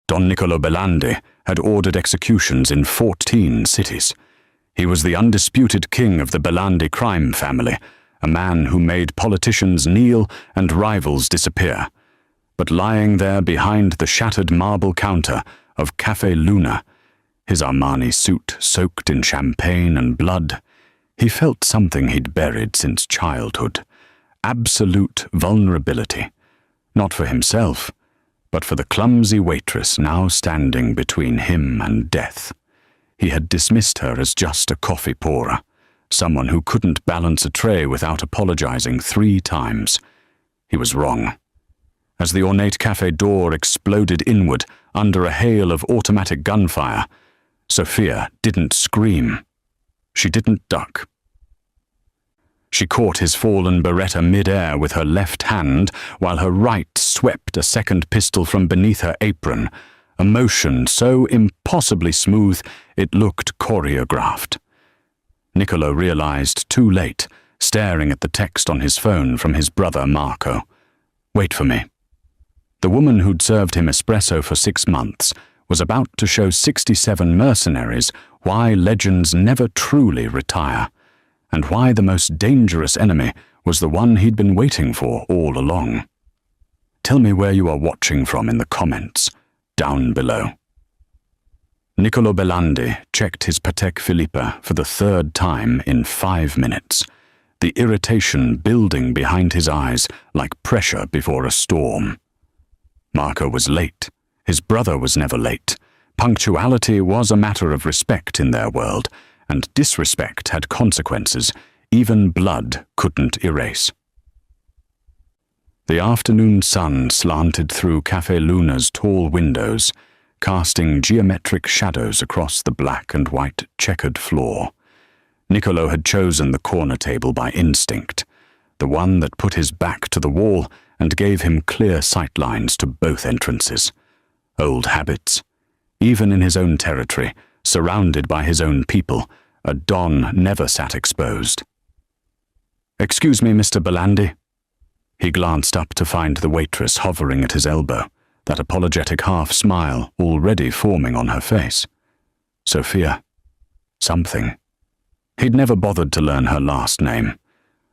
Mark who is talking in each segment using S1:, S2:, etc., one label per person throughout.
S1: Don Niccolo Belandi had ordered executions in 14 cities. He was the undisputed king of the Belandi crime family, a man who made politicians kneel and rivals disappear. But lying there behind the shattered marble counter of Café Luna, his Armani suit soaked in champagne and blood, he felt something he'd buried since childhood. Absolute vulnerability. Not for himself, but for the clumsy waitress now standing between him and death. He had dismissed her as just a coffee pourer, someone who couldn't balance a tray without apologizing 3 times. He was wrong. As the ornate cafe door exploded inward under a hail of automatic gunfire, Sophia didn't scream. She didn't duck. She caught his fallen Beretta mid-air with her left hand, while her right swept a second pistol from beneath her apron, a motion so impossibly smooth it looked choreographed. Niccolo realized too late, staring at the text on his phone from his brother Marco. "Wait for me." The woman who'd served him espresso for 6 months was about to show 67 mercenaries why legends never truly retire, and why the most dangerous enemy was the one he'd been waiting for all along. Tell me where you are watching from in the comments, down below. Niccolo Belandi checked his Patek Philippe for the 3rd time in 5 minutes, the irritation building behind his eyes like pressure before a storm. Marco was late. His brother was never late. Punctuality was a matter of respect in their world, and disrespect had consequences even blood couldn't erase. The afternoon sun slanted through Café Luna's tall windows, casting geometric shadows across the black and white checkered floor. Niccolo had chosen the corner table by instinct, the one that put his back to the wall and gave him clear sightlines to both entrances. Old habits. Even in his own territory, surrounded by his own people, a Don never sat exposed. "Excuse me, Mr. Belandi." He glanced up to find the waitress hovering at his elbow, that apologetic half-smile already forming on her face. Sophia. Something. He'd never bothered to learn her last name.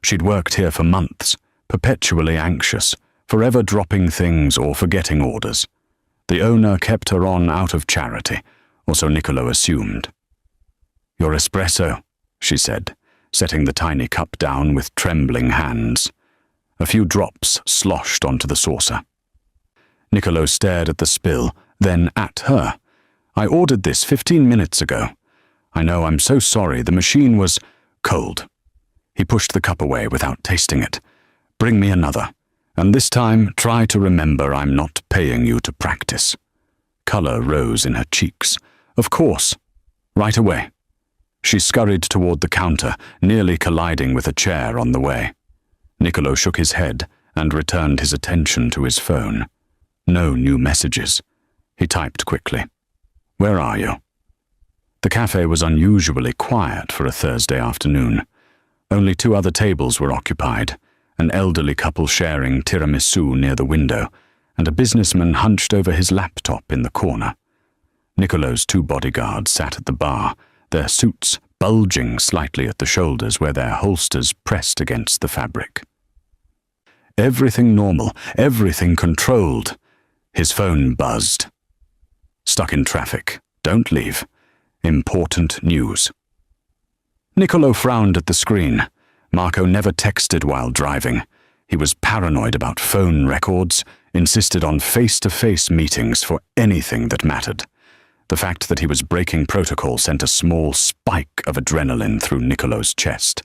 S1: She'd worked here for months, perpetually anxious, forever dropping things or forgetting orders. The owner kept her on out of charity, or so Niccolo assumed. "Your espresso," she said, setting the tiny cup down with trembling hands. A few drops sloshed onto the saucer. Niccolo stared at the spill, then at her. "I ordered this 15 minutes ago. I know, I'm so sorry, the machine was cold." He pushed the cup away without tasting it. "Bring me another. And this time, try to remember I'm not paying you to practice." Color rose in her cheeks. "Of course. Right away." She scurried toward the counter, nearly colliding with a chair on the way. Niccolo shook his head and returned his attention to his phone. No new messages. He typed quickly. "Where are you?" The cafe was unusually quiet for a Thursday afternoon. Only 2 other tables were occupied, an elderly couple sharing tiramisu near the window, and a businessman hunched over his laptop in the corner. Niccolo's 2 bodyguards sat at the bar, their suits bulging slightly at the shoulders where their holsters pressed against the fabric. Everything normal, everything controlled. His phone buzzed. "Stuck in traffic. Don't leave. Important news." Niccolo frowned at the screen. Marco never texted while driving. He was paranoid about phone records, insisted on face-to-face meetings for anything that mattered. The fact that he was breaking protocol sent a small spike of adrenaline through Niccolo's chest.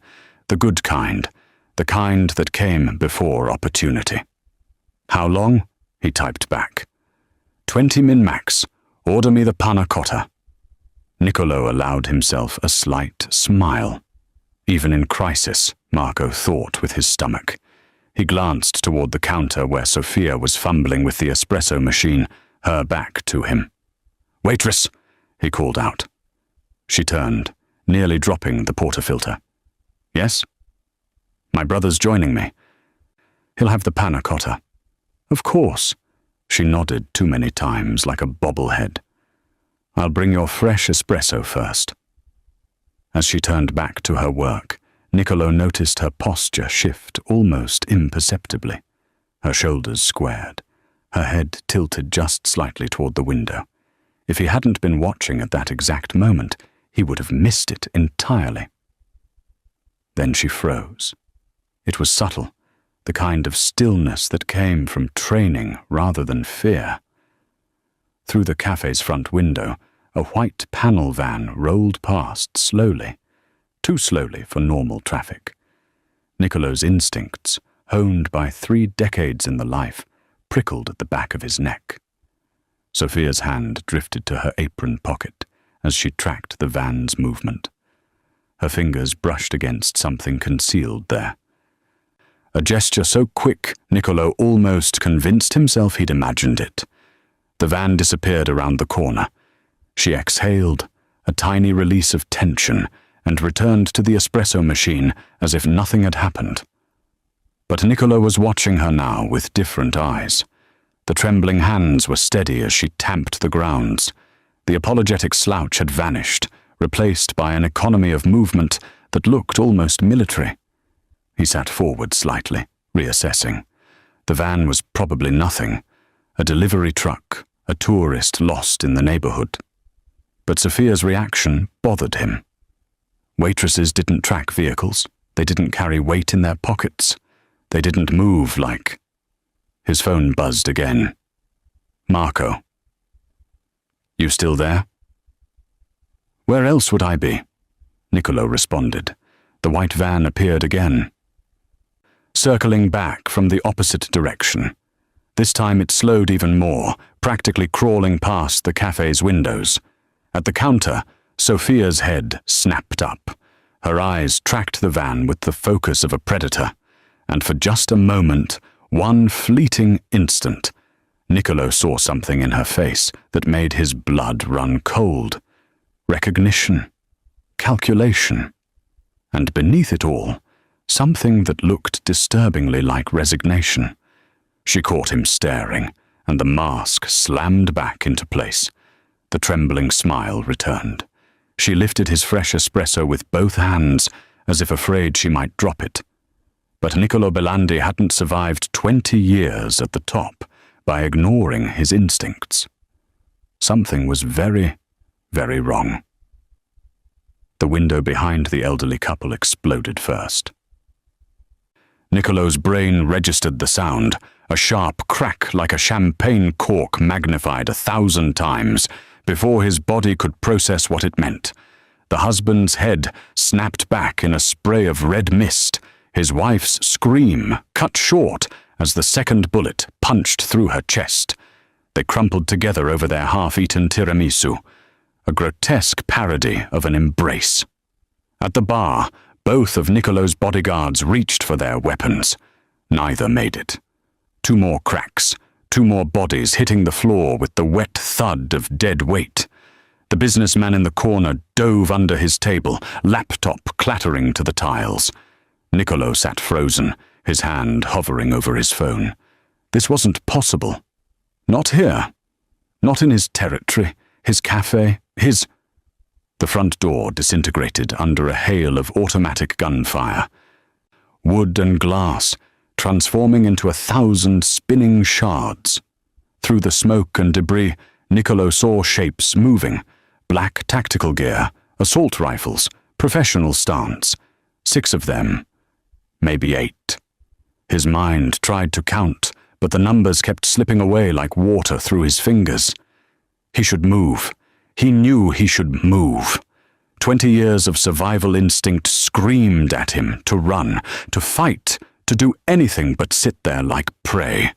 S1: The good kind, the kind that came before opportunity. "How long?" he typed back. 20 min max. Order me the panna cotta." Niccolo allowed himself a slight smile. Even in crisis, Marco thought with his stomach. He glanced toward the counter where Sophia was fumbling with the espresso machine, her back to him. "Waitress!" he called out. She turned, nearly dropping the portafilter. "Yes?" "My brother's joining me. He'll have the panna cotta." "Of course." She nodded too many times like a bobblehead. "I'll bring your fresh espresso first." As she turned back to her work, Niccolo noticed her posture shift almost imperceptibly. Her shoulders squared, her head tilted just slightly toward the window. If he hadn't been watching at that exact moment, he would have missed it entirely. Then she froze. It was subtle, the kind of stillness that came from training rather than fear. Through the cafe's front window, a white panel van rolled past slowly, too slowly for normal traffic. Niccolo's instincts, honed by 3 decades in the life, prickled at the back of his neck. Sophia's hand drifted to her apron pocket as she tracked the van's movement. Her fingers brushed against something concealed there. A gesture so quick, Niccolo almost convinced himself he'd imagined it. The van disappeared around the corner. She exhaled, a tiny release of tension, and returned to the espresso machine as if nothing had happened. But Niccolo was watching her now with different eyes. The trembling hands were steady as she tamped the grounds. The apologetic slouch had vanished, replaced by an economy of movement that looked almost military. He sat forward slightly, reassessing. The van was probably nothing, a delivery truck, a tourist lost in the neighborhood. But Sophia's reaction bothered him. Waitresses didn't track vehicles. They didn't carry weight in their pockets. They didn't move like... His phone buzzed again. "Marco." "You still there?" "Where else would I be?" Niccolo responded. The white van appeared again, circling back from the opposite direction. This time it slowed even more, practically crawling past the cafe's windows. At the counter, Sophia's head snapped up. Her eyes tracked the van with the focus of a predator, and for just a moment, one fleeting instant, Niccolo saw something in her face that made his blood run cold. Recognition, calculation, and beneath it all, something that looked disturbingly like resignation. She caught him staring, and the mask slammed back into place. The trembling smile returned. She lifted his fresh espresso with both hands, as if afraid she might drop it. But Niccolo Belandi hadn't survived 20 years at the top by ignoring his instincts. Something was very, very wrong. The window behind the elderly couple exploded first. Niccolo's brain registered the sound, a sharp crack like a champagne cork magnified 1,000 times, before his body could process what it meant. The husband's head snapped back in a spray of red mist, his wife's scream cut short as the second bullet punched through her chest. They crumpled together over their half-eaten tiramisu, a grotesque parody of an embrace. At the bar, both of Niccolo's bodyguards reached for their weapons. Neither made it. 2 more cracks, 2 more bodies hitting the floor with the wet thud of dead weight. The businessman in the corner dove under his table, laptop clattering to the tiles. Niccolo sat frozen, his hand hovering over his phone. This wasn't possible. Not here. Not in his territory, his cafe, his... The front door disintegrated under a hail of automatic gunfire. Wood and glass, transforming into 1,000 spinning shards. Through the smoke and debris, Niccolo saw shapes moving. Black tactical gear, assault rifles, professional stance. 6 of them. Maybe 8. His mind tried to count, but the numbers kept slipping away like water through his fingers. He should move. He knew he should move. 20 years of survival instinct screamed at him to run, to fight, to do anything but sit there like prey.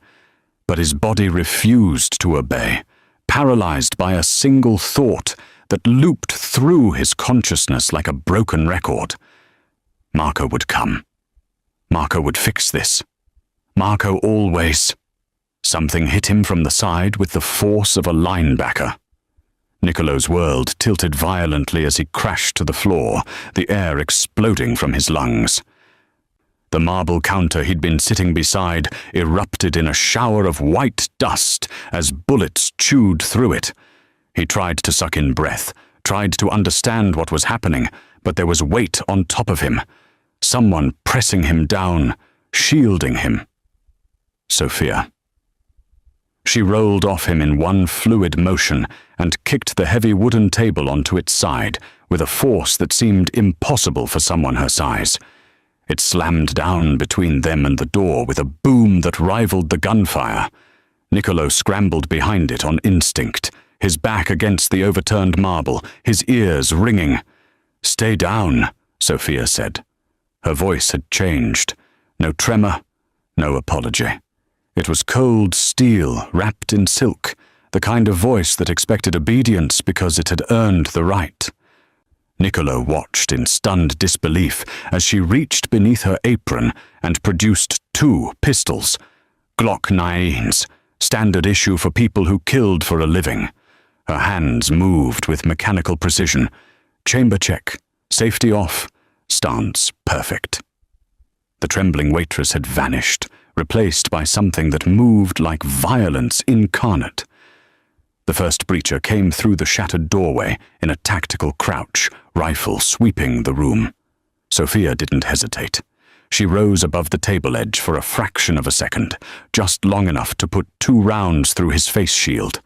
S1: But his body refused to obey, paralyzed by a single thought that looped through his consciousness like a broken record. Marco would come. Marco would fix this. Marco always. Something hit him from the side with the force of a linebacker. Niccolo's world tilted violently as he crashed to the floor, the air exploding from his lungs. The marble counter he'd been sitting beside erupted in a shower of white dust as bullets chewed through it. He tried to suck in breath, tried to understand what was happening, but there was weight on top of him. Someone pressing him down, shielding him. Sophia. She rolled off him in one fluid motion and kicked the heavy wooden table onto its side with a force that seemed impossible for someone her size. It slammed down between them and the door with a boom that rivaled the gunfire. Niccolo scrambled behind it on instinct, his back against the overturned marble, his ears ringing. "Stay down," Sophia said. Her voice had changed. No tremor, no apology. It was cold steel wrapped in silk, the kind of voice that expected obedience because it had earned the right. Niccolo watched in stunned disbelief as she reached beneath her apron and produced 2 pistols. Glock 9s, standard issue for people who killed for a living. Her hands moved with mechanical precision. Chamber check, safety off, stance perfect. The trembling waitress had vanished, replaced by something that moved like violence incarnate. The first breacher came through the shattered doorway in a tactical crouch, rifle sweeping the room. Sophia didn't hesitate. She rose above the table edge for a fraction of a second, just long enough to put 2 rounds through his face shield.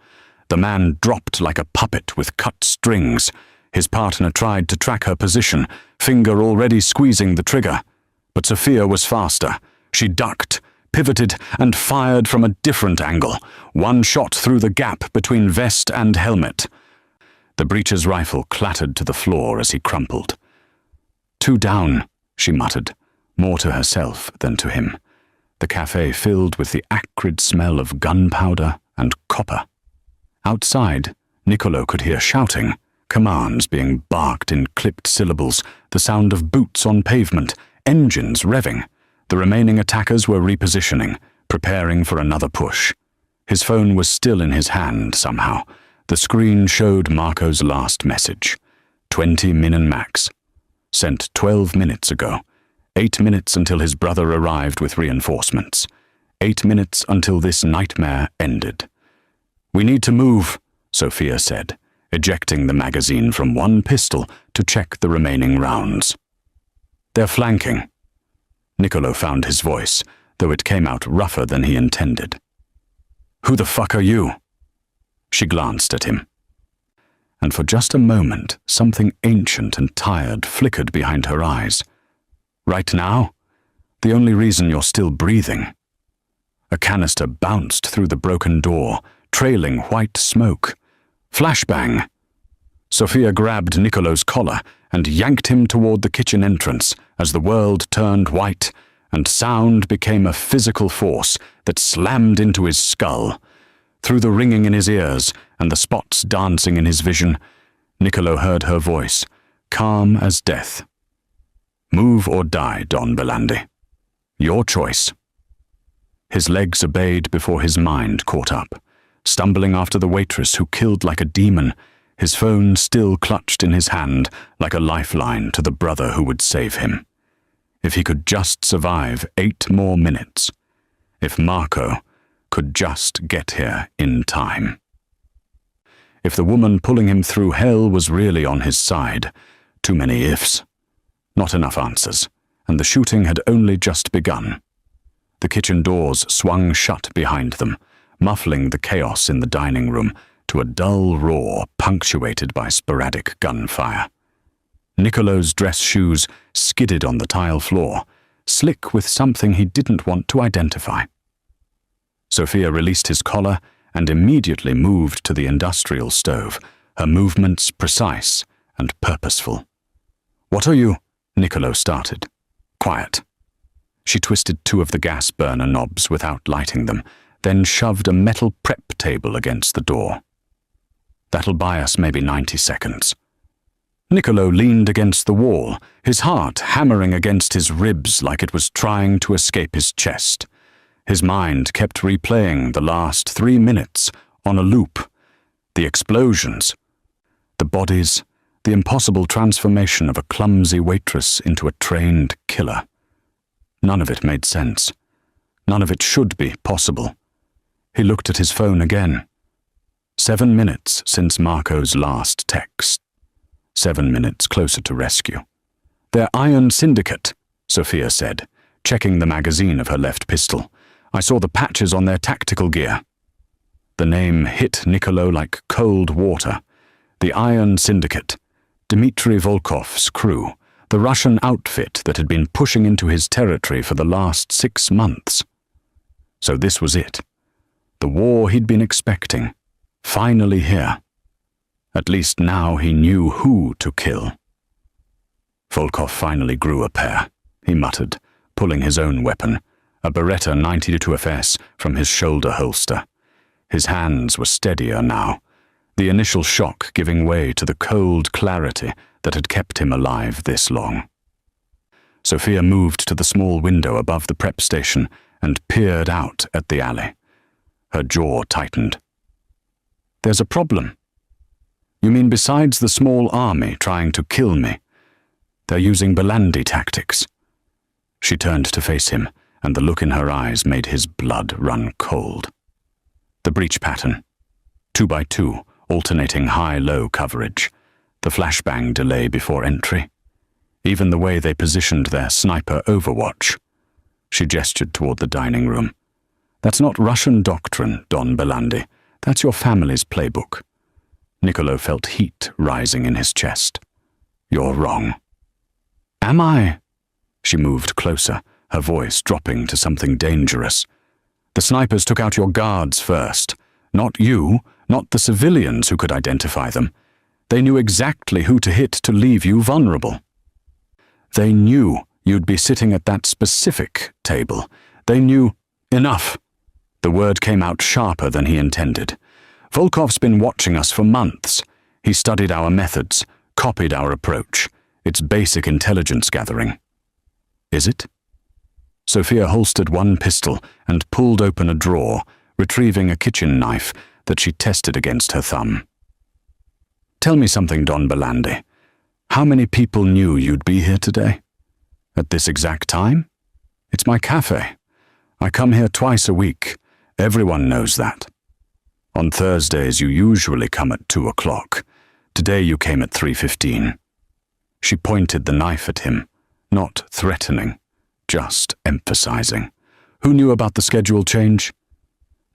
S1: The man dropped like a puppet with cut strings. His partner tried to track her position, finger already squeezing the trigger. But Sophia was faster. She ducked, pivoted, and fired from a different angle, one shot through the gap between vest and helmet. The breacher's rifle clattered to the floor as he crumpled. 2 down, she muttered, more to herself than to him. The cafe filled with the acrid smell of gunpowder and copper. Outside, Niccolo could hear shouting, commands being barked in clipped syllables, the sound of boots on pavement, engines revving. The remaining attackers were repositioning, preparing for another push. His phone was still in his hand somehow. The screen showed Marco's last message. 20 min max. Sent 12 minutes ago. 8 minutes until his brother arrived with reinforcements. 8 minutes until this nightmare ended. "We need to move," Sophia said, ejecting the magazine from one pistol to check the remaining rounds. "They're flanking." Niccolo found his voice, though it came out rougher than he intended. "Who the fuck are you?" She glanced at him. And for just a moment, something ancient and tired flickered behind her eyes. "Right now? The only reason you're still breathing." A canister bounced through the broken door, trailing white smoke. Flashbang! Sophia grabbed Niccolo's collar and yanked him toward the kitchen entrance as the world turned white and sound became a physical force that slammed into his skull. Through the ringing in his ears and the spots dancing in his vision, Niccolo heard her voice, calm as death. "Move or die, Don Belandi. Your choice." His legs obeyed before his mind caught up, stumbling after the waitress who killed like a demon, his phone still clutched in his hand like a lifeline to the brother who would save him. If he could just survive 8 more minutes. If Marco could just get here in time. If the woman pulling him through hell was really on his side, too many ifs. Not enough answers, and the shooting had only just begun. The kitchen doors swung shut behind them, muffling the chaos in the dining room to a dull roar punctuated by sporadic gunfire. Niccolo's dress shoes skidded on the tile floor, slick with something he didn't want to identify. Sophia released his collar and immediately moved to the industrial stove, her movements precise and purposeful. "What are you?" Niccolo started. "Quiet." She twisted 2 of the gas burner knobs without lighting them, then shoved a metal prep table against the door. "That'll buy us maybe 90 seconds. Niccolo leaned against the wall, his heart hammering against his ribs like it was trying to escape his chest. His mind kept replaying the last 3 minutes on a loop. The explosions, the bodies, the impossible transformation of a clumsy waitress into a trained killer. None of it made sense. None of it should be possible. He looked at his phone again. 7 minutes since Marco's last text. 7 minutes closer to rescue. "They're Iron Syndicate," Sophia said, checking the magazine of her left pistol. "I saw the patches on their tactical gear." The name hit Niccolo like cold water. The Iron Syndicate. Dmitry Volkov's crew. The Russian outfit that had been pushing into his territory for the last 6 months. So this was it. The war he'd been expecting. Finally here. At least now he knew who to kill. Volkov finally grew a pair, he muttered, pulling his own weapon, a Beretta 92 FS from his shoulder holster. His hands were steadier now, the initial shock giving way to the cold clarity that had kept him alive this long. Sophia moved to the small window above the prep station and peered out at the alley. Her jaw tightened. "There's a problem." "You mean besides the small army trying to kill me? They're using Belandi tactics." She turned to face him, and the look in her eyes made his blood run cold. The breach pattern. 2x2, alternating high-low coverage. The flashbang delay before entry. Even the way they positioned their sniper overwatch. She gestured toward the dining room. "That's not Russian doctrine, Don Belandi. That's your family's playbook." Niccolo felt heat rising in his chest. "You're wrong." "Am I?" She moved closer, her voice dropping to something dangerous. "The snipers took out your guards first. Not you, not the civilians who could identify them. They knew exactly who to hit to leave you vulnerable. They knew you'd be sitting at that specific table. They knew—" "Enough!" The word came out sharper than he intended. "Volkov's been watching us for months. He studied our methods, copied our approach. It's basic intelligence gathering." "Is it?" Sophia holstered one pistol and pulled open a drawer, retrieving a kitchen knife that she tested against her thumb. "Tell me something, Don Belandi. How many people knew you'd be here today? At this exact time? It's my cafe. I come here twice a week. Everyone knows that. On Thursdays you usually come at 2 o'clock. Today you came at 3:15. She pointed the knife at him, not threatening, just emphasizing. "Who knew about the schedule change?"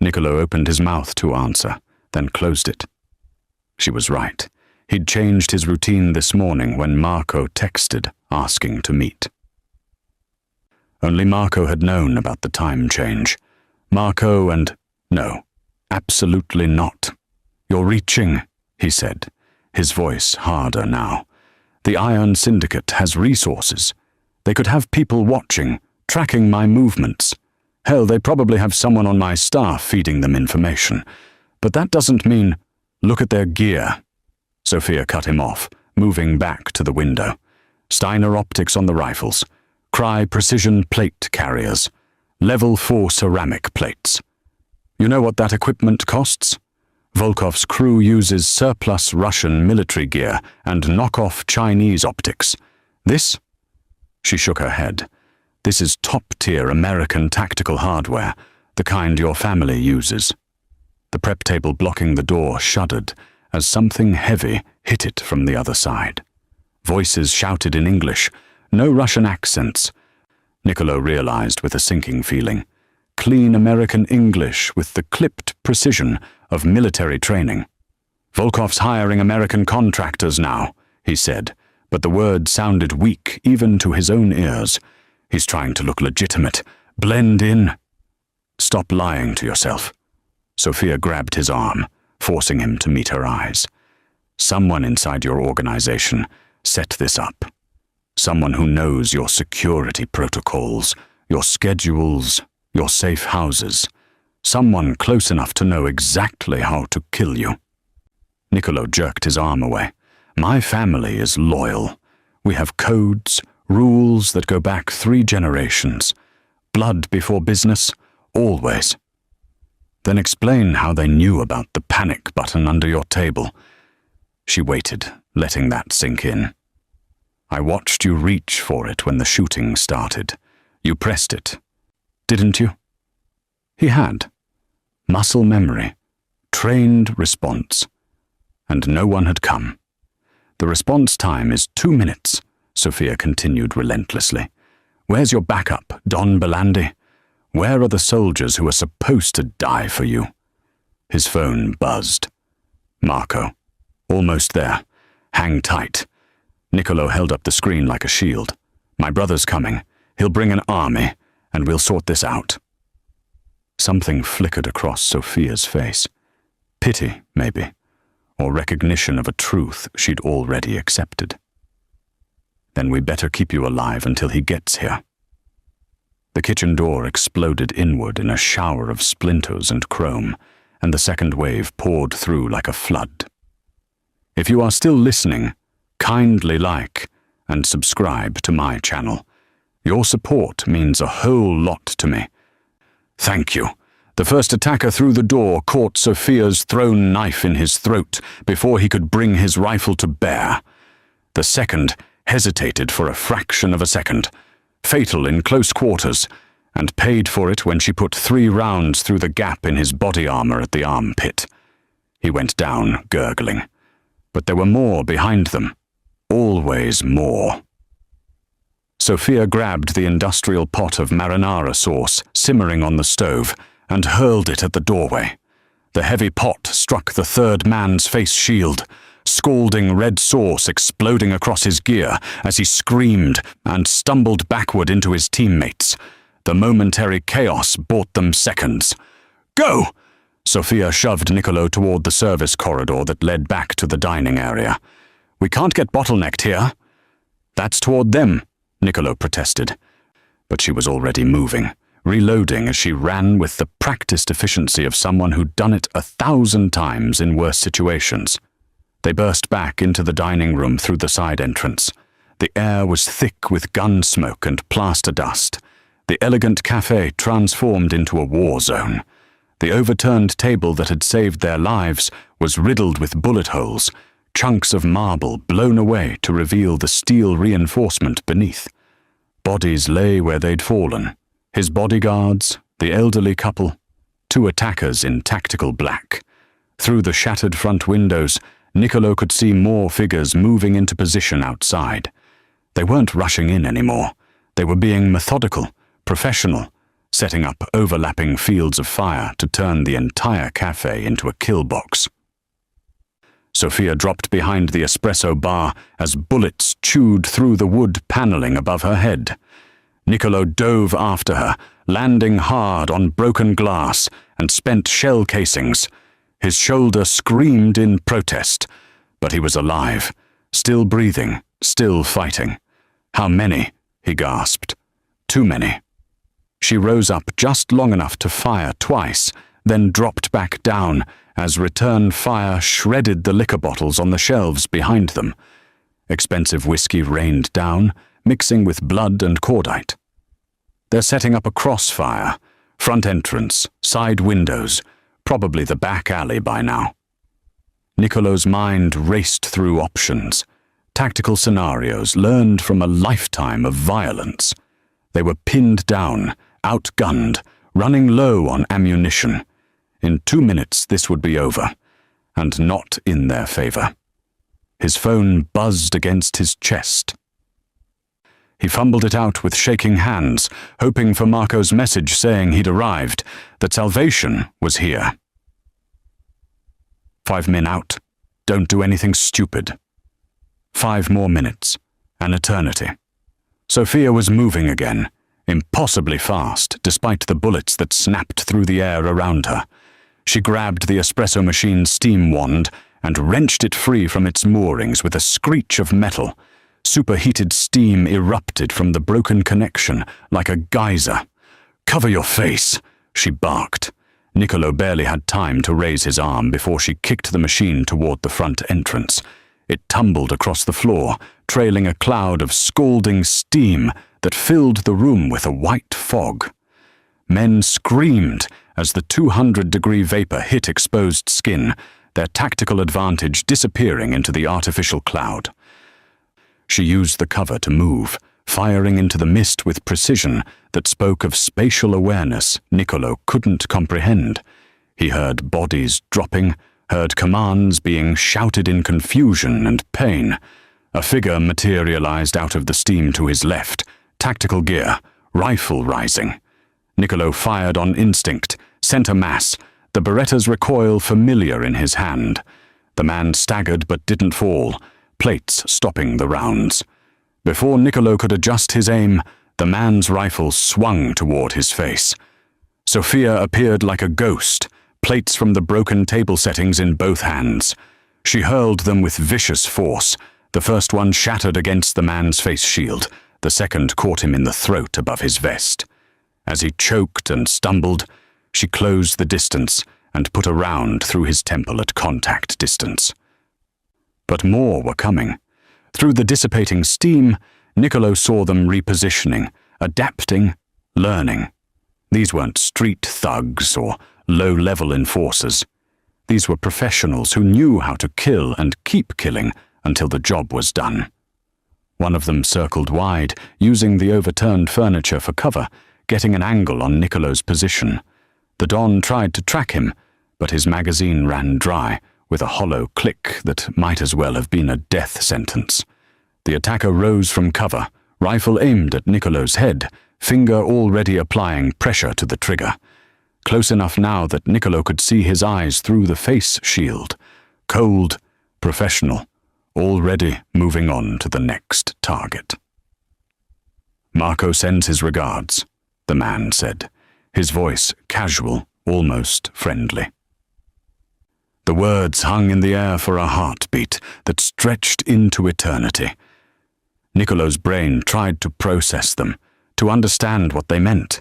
S1: Niccolo opened his mouth to answer, then closed it. She was right. He'd changed his routine this morning when Marco texted, asking to meet. Only Marco had known about the time change. Marco and— "No, absolutely not. You're reaching," he said, his voice harder now. "The Iron Syndicate has resources. They could have people watching, tracking my movements. Hell, they probably have someone on my staff feeding them information. But that doesn't mean— Look at their gear." Sophia cut him off, moving back to the window. Steiner optics on the rifles. Crye precision plate carriers. Level 4 ceramic plates. You know what that equipment costs? Volkov's crew uses surplus Russian military gear and knockoff Chinese optics. This? She shook her head. This is top-tier American tactical hardware, the kind your family uses. The prep table blocking the door shuddered as something heavy hit it from the other side. Voices shouted in English, no Russian accents. Niccolo realized with a sinking feeling. Clean American English with the clipped precision of military training. "Volkov's hiring American contractors now," he said, but the word sounded weak even to his own ears. "He's trying to look legitimate, blend in." "Stop lying to yourself." Sophia grabbed his arm, forcing him to meet her eyes. "Someone inside your organization set this up. Someone who knows your security protocols, your schedules, your safe houses. Someone close enough to know exactly how to kill you." Niccolo jerked his arm away. "My family is loyal. We have codes, rules that go back 3 generations. Blood before business, always." "Then explain how they knew about the panic button under your table." She waited, letting that sink in. "I watched you reach for it when the shooting started. You pressed it, didn't you? He had. Muscle memory, trained response. And no one had come. The response time is 2 minutes, Sophia continued relentlessly. Where's your backup, Don Belandi? Where are the soldiers who are supposed to die for you? His phone buzzed. Marco. Almost there. Hang tight. Niccolo held up the screen like a shield. My brother's coming. He'll bring an army, and we'll sort this out. Something flickered across Sophia's face. Pity, maybe, or recognition of a truth she'd already accepted. Then we better keep you alive until he gets here. The kitchen door exploded inward in a shower of splinters and chrome, and the second wave poured through like a flood. If you are still listening, kindly like and subscribe to my channel. Your support means a whole lot to me. Thank you. The first attacker through the door caught Sophia's thrown knife in his throat before he could bring his rifle to bear. The second hesitated for a fraction of a second, fatal in close quarters, and paid for it when she put 3 rounds through the gap in his body armor at the armpit. He went down, gurgling. But there were more behind them. Always more. Sophia grabbed the industrial pot of marinara sauce simmering on the stove and hurled it at the doorway. The heavy pot struck the third man's face shield, scalding red sauce exploding across his gear as he screamed and stumbled backward into his teammates. The momentary chaos bought them seconds. Go! Sophia shoved Niccolo toward the service corridor that led back to the dining area. We can't get bottlenecked here. That's toward them, Niccolo protested. But she was already moving, reloading as she ran with the practiced efficiency of someone who'd done it 1,000 times in worse situations. They burst back into the dining room through the side entrance. The air was thick with gun smoke and plaster dust. The elegant cafe transformed into a war zone. The overturned table that had saved their lives was riddled with bullet holes, chunks of marble blown away to reveal the steel reinforcement beneath. Bodies lay where they'd fallen. His bodyguards, the elderly couple, 2 attackers in tactical black. Through the shattered front windows, Niccolo could see more figures moving into position outside. They weren't rushing in anymore. They were being methodical, professional, setting up overlapping fields of fire to turn the entire cafe into a kill box. Sophia dropped behind the espresso bar as bullets chewed through the wood paneling above her head. Niccolo dove after her, landing hard on broken glass and spent shell casings. His shoulder screamed in protest, but he was alive, still breathing, still fighting. How many? He gasped. Too many. She rose up just long enough to fire twice, then dropped back down as return fire shredded the liquor bottles on the shelves behind them. Expensive whiskey rained down, mixing with blood and cordite. They're setting up a crossfire, front entrance, side windows, probably the back alley by now. Niccolo's mind raced through options, tactical scenarios learned from a lifetime of violence. They were pinned down, outgunned, running low on ammunition. In 2 minutes this would be over, and not in their favor. His phone buzzed against his chest. He fumbled it out with shaking hands, hoping for Marco's message saying he'd arrived, that salvation was here. 5 men out. Don't do anything stupid. 5 more minutes. An eternity. Sophia was moving again, impossibly fast, despite the bullets that snapped through the air around her. She grabbed the espresso machine's steam wand and wrenched it free from its moorings with a screech of metal. Superheated steam erupted from the broken connection like a geyser. "Cover your face," she barked. Niccolo barely had time to raise his arm before she kicked the machine toward the front entrance. It tumbled across the floor, trailing a cloud of scalding steam that filled the room with a white fog. Men screamed as the 200-degree vapor hit exposed skin, their tactical advantage disappearing into the artificial cloud. She used the cover to move, firing into the mist with precision that spoke of spatial awareness Niccolo couldn't comprehend. He heard bodies dropping, heard commands being shouted in confusion and pain. A figure materialized out of the steam to his left, tactical gear, rifle rising. Niccolo fired on instinct, center mass, the Beretta's recoil familiar in his hand. The man staggered but didn't fall, plates stopping the rounds. Before Niccolo could adjust his aim, the man's rifle swung toward his face. Sophia appeared like a ghost, plates from the broken table settings in both hands. She hurled them with vicious force. The first one shattered against the man's face shield. The second caught him in the throat above his vest. As he choked and stumbled, she closed the distance and put a round through his temple at contact distance. But more were coming. Through the dissipating steam, Niccolo saw them repositioning, adapting, learning. These weren't street thugs or low-level enforcers. These were professionals who knew how to kill and keep killing until the job was done. One of them circled wide, using the overturned furniture for cover, getting an angle on Niccolo's position. The Don tried to track him, but his magazine ran dry, with a hollow click that might as well have been a death sentence. The attacker rose from cover, rifle aimed at Niccolo's head, finger already applying pressure to the trigger. Close enough now that Niccolo could see his eyes through the face shield. Cold, professional, already moving on to the next target. "Marco sends his regards," the man said, his voice casual, almost friendly. The words hung in the air for a heartbeat that stretched into eternity. Niccolo's brain tried to process them, to understand what they meant.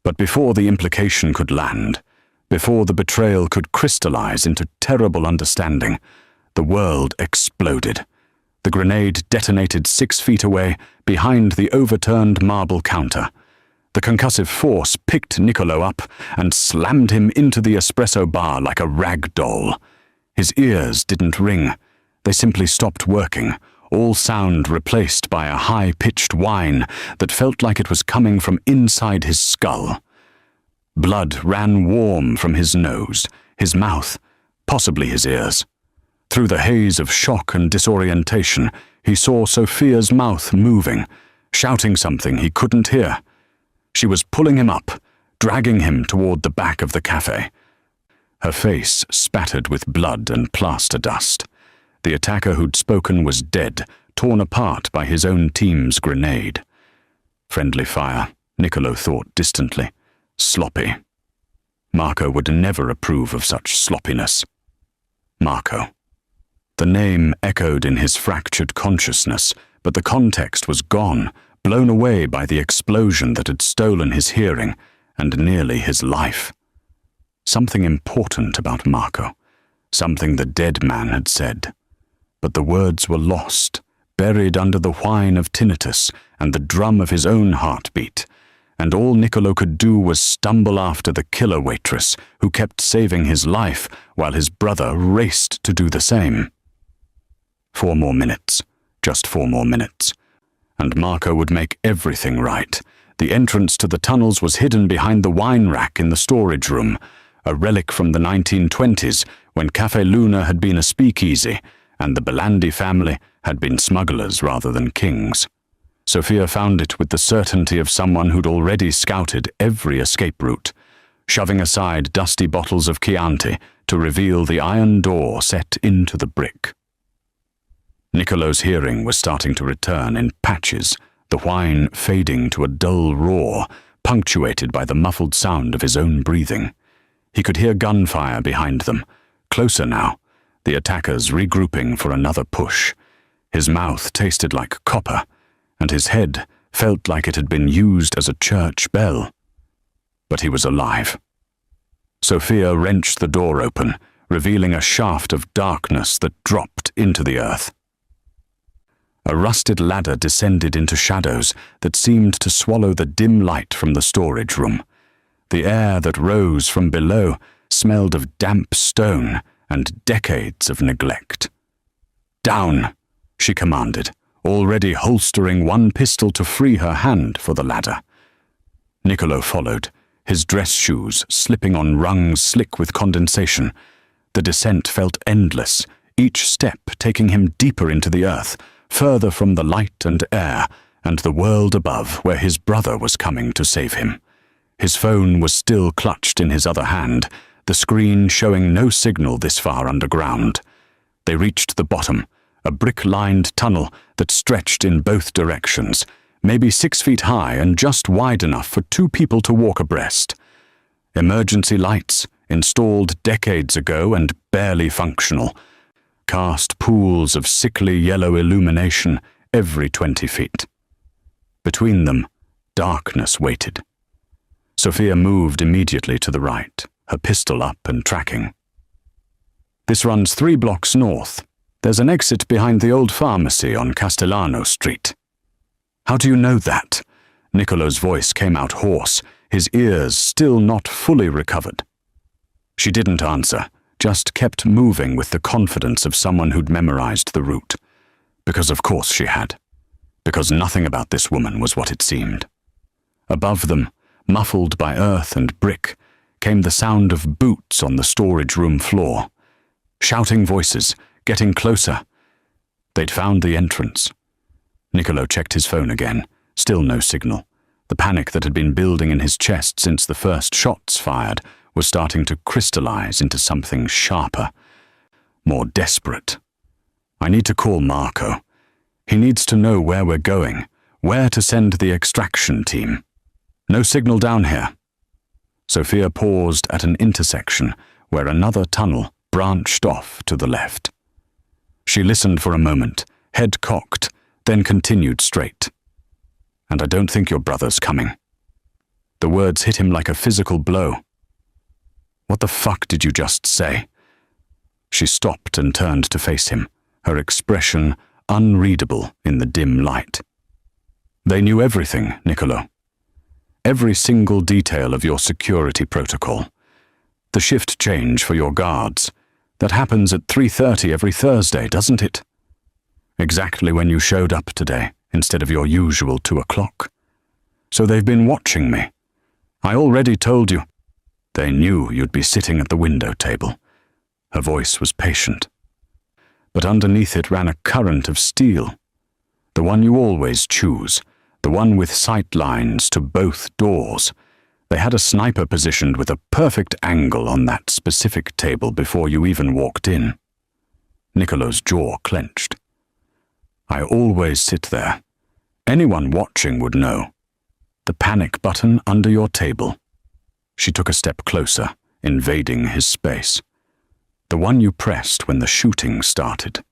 S1: But before the implication could land, before the betrayal could crystallize into terrible understanding, the world exploded. The grenade detonated 6 feet away, behind the overturned marble counter. The concussive force picked Niccolo up and slammed him into the espresso bar like a rag doll. His ears didn't ring. They simply stopped working, all sound replaced by a high-pitched whine that felt like it was coming from inside his skull. Blood ran warm from his nose, his mouth, possibly his ears. Through the haze of shock and disorientation, he saw Sophia's mouth moving, shouting something he couldn't hear. She was pulling him up, dragging him toward the back of the cafe. Her face spattered with blood and plaster dust. The attacker who'd spoken was dead, torn apart by his own team's grenade. Friendly fire, Niccolo thought distantly. Sloppy. Marco would never approve of such sloppiness. Marco. The name echoed in his fractured consciousness, but the context was gone, blown away by the explosion that had stolen his hearing and nearly his life. Something important about Marco, something the dead man had said. But the words were lost, buried under the whine of tinnitus and the drum of his own heartbeat, and all Niccolo could do was stumble after the killer waitress who kept saving his life while his brother raced to do the same. 4 more minutes, just 4 more minutes. And Marco would make everything right. The entrance to the tunnels was hidden behind the wine rack in the storage room, a relic from the 1920s when Cafe Luna had been a speakeasy and the Belandi family had been smugglers rather than kings. Sophia found it with the certainty of someone who'd already scouted every escape route, shoving aside dusty bottles of Chianti to reveal the iron door set into the brick. Niccolo's hearing was starting to return in patches, the whine fading to a dull roar, punctuated by the muffled sound of his own breathing. He could hear gunfire behind them, closer now, the attackers regrouping for another push. His mouth tasted like copper, and his head felt like it had been used as a church bell. But he was alive. Sophia wrenched the door open, revealing a shaft of darkness that dropped into the earth. A rusted ladder descended into shadows that seemed to swallow the dim light from the storage room. The air that rose from below smelled of damp stone and decades of neglect. "Down," she commanded, already holstering one pistol to free her hand for the ladder. Niccolo followed, his dress shoes slipping on rungs slick with condensation. The descent felt endless, each step taking him deeper into the earth, further from the light and air, and the world above where his brother was coming to save him. His phone was still clutched in his other hand, the screen showing no signal this far underground. They reached the bottom, a brick-lined tunnel that stretched in both directions, maybe 6 feet high and just wide enough for 2 people to walk abreast. Emergency lights, installed decades ago and barely functional, cast pools of sickly yellow illumination every 20 feet. Between them, darkness waited. Sophia moved immediately to the right, her pistol up and tracking. "This runs 3 blocks north. There's an exit behind the old pharmacy on Castellano Street." "How do you know that?" Niccolo's voice came out hoarse, his ears still not fully recovered. She didn't answer, just kept moving with the confidence of someone who'd memorized the route. Because of course she had. Because nothing about this woman was what it seemed. Above them, muffled by earth and brick, came the sound of boots on the storage room floor. Shouting voices, getting closer. They'd found the entrance. Niccolo checked his phone again, still no signal. The panic that had been building in his chest since the first shots fired was starting to crystallize into something sharper, more desperate. "I need to call Marco. He needs to know where we're going, where to send the extraction team. No signal down here." Sophia paused at an intersection where another tunnel branched off to the left. She listened for a moment, head cocked, then continued straight. "And I don't think your brother's coming." The words hit him like a physical blow. "What the fuck did you just say?" She stopped and turned to face him, her expression unreadable in the dim light. "They knew everything, Niccolo. Every single detail of your security protocol. The shift change for your guards. That happens at 3:30 every Thursday, doesn't it? Exactly when you showed up today, instead of your usual 2 o'clock. So they've been watching me. I already told you." "They knew you'd be sitting at the window table." Her voice was patient. But underneath it ran a current of steel. The one you always choose, the one with sight lines to both doors. They had a sniper positioned with a perfect angle on that specific table before you even walked in. Niccolo's jaw clenched. "I always sit there. Anyone watching would know. The panic button under your table." She took a step closer, invading his space. "The one you pressed when the shooting started.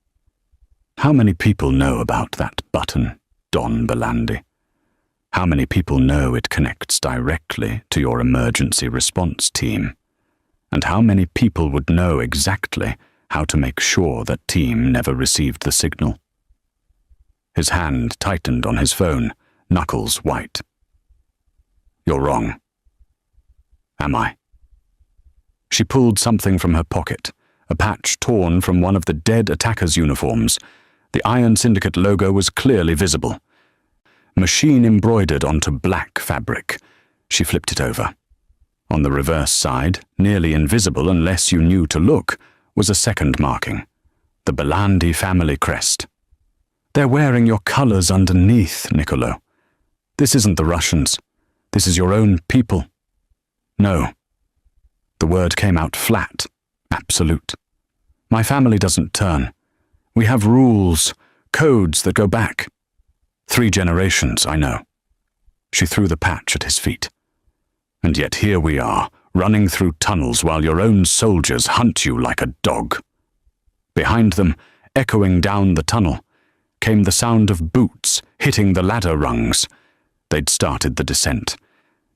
S1: How many people know about that button, Don Belandi? How many people know it connects directly to your emergency response team? And how many people would know exactly how to make sure that team never received the signal?" His hand tightened on his phone, knuckles white. "You're wrong." "Am I?" She pulled something from her pocket, a patch torn from one of the dead attackers' uniforms. The Iron Syndicate logo was clearly visible. Machine embroidered onto black fabric. She flipped it over. On the reverse side, nearly invisible unless you knew to look, was a second marking. The Belandi family crest. "They're wearing your colors underneath, Niccolo. This isn't the Russians. This is your own people." "No." The word came out flat, absolute. "My family doesn't turn. We have rules, codes that go back. 3 generations, I know." She threw the patch at his feet. "And yet here we are, running through tunnels while your own soldiers hunt you like a dog." Behind them, echoing down the tunnel, came the sound of boots hitting the ladder rungs. They'd started the descent,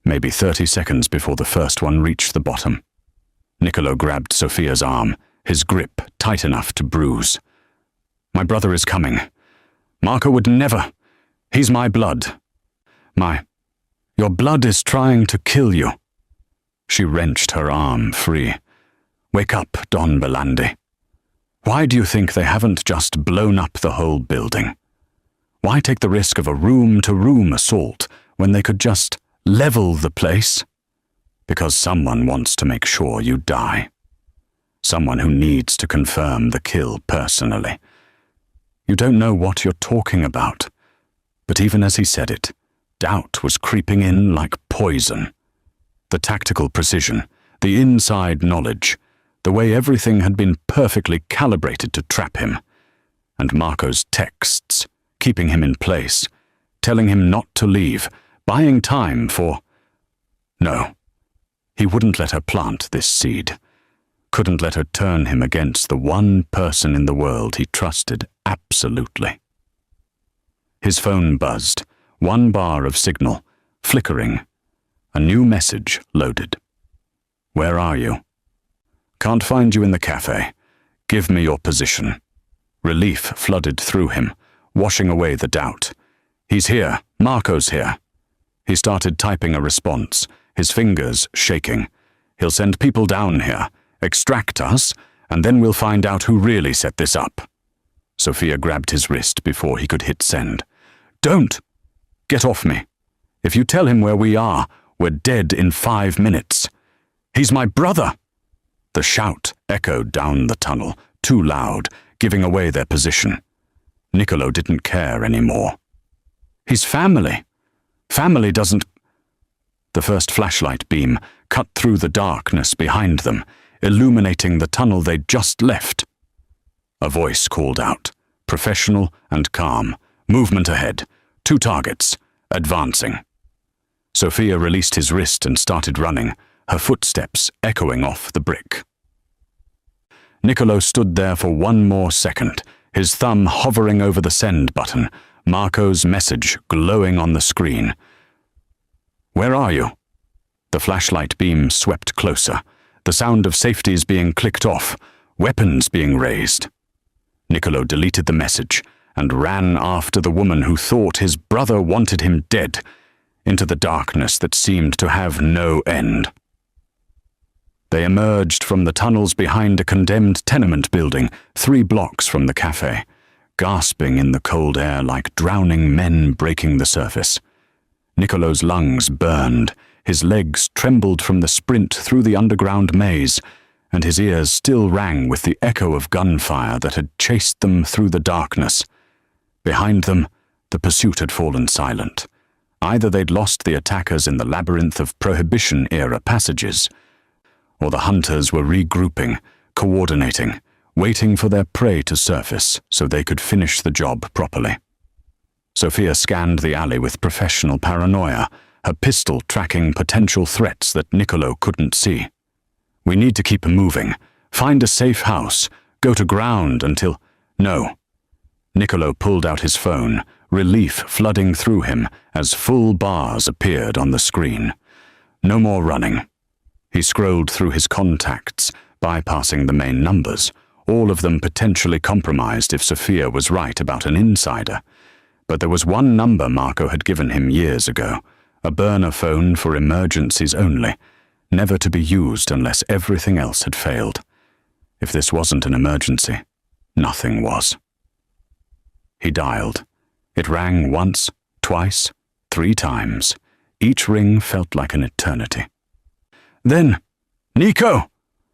S1: maybe 30 seconds before the first one reached the bottom. Niccolo grabbed Sophia's arm, his grip tight enough to bruise. "My brother is coming. Marco would never. He's my blood. Your blood is trying to kill you." She wrenched her arm free. "Wake up, Don Belandi. Why do you think they haven't just blown up the whole building? Why take the risk of a room-to-room assault when they could just level the place? Because someone wants to make sure you die. Someone who needs to confirm the kill personally. You don't know what you're talking about. But even as he said it, doubt was creeping in like poison. The tactical precision, the inside knowledge, the way everything had been perfectly calibrated to trap him. And Marco's texts, keeping him in place, telling him not to leave, buying time for... No, he wouldn't let her plant this seed. Couldn't let her turn him against the one person in the world he trusted absolutely. His phone buzzed, one bar of signal, flickering. A new message loaded. Where are you? Can't find you in the cafe. Give me your position. Relief flooded through him, washing away the doubt. He's here. Marco's here. He started typing a response, his fingers shaking. He'll send people down here, extract us, and then we'll find out who really set this up. Sophia grabbed his wrist before he could hit send. Don't! Get off me. If you tell him where we are, we're dead in 5 minutes. He's my brother! The shout echoed down the tunnel, too loud, giving away their position. Niccolo didn't care anymore. He's family. Family doesn't... The first flashlight beam cut through the darkness behind them, illuminating the tunnel they'd just left. A voice called out, professional and calm. Movement ahead. 2 targets. Advancing. Sophia released his wrist and started running, her footsteps echoing off the brick. Niccolo stood there for 1 more second, his thumb hovering over the send button, Marco's message glowing on the screen. Where are you? The flashlight beam swept closer, the sound of safeties being clicked off, weapons being raised. Niccolo deleted the message and ran after the woman who thought his brother wanted him dead, into the darkness that seemed to have no end. They emerged from the tunnels behind a condemned tenement building 3 blocks from the cafe, gasping in the cold air like drowning men breaking the surface. Niccolo's lungs burned, his legs trembled from the sprint through the underground maze, and his ears still rang with the echo of gunfire that had chased them through the darkness. Behind them, the pursuit had fallen silent. Either they'd lost the attackers in the labyrinth of Prohibition-era passages, or the hunters were regrouping, coordinating, waiting for their prey to surface so they could finish the job properly. Sophia scanned the alley with professional paranoia, her pistol tracking potential threats that Niccolo couldn't see. We need to keep moving. Find a safe house. Go to ground until... No. Niccolo pulled out his phone, relief flooding through him as full bars appeared on the screen. No more running. He scrolled through his contacts, bypassing the main numbers, all of them potentially compromised if Sophia was right about an insider. But there was one number Marco had given him years ago, a burner phone for emergencies only, never to be used unless everything else had failed. If this wasn't an emergency, nothing was. He dialed. It rang once, twice, 3 times. Each ring felt like an eternity. Then, Nico!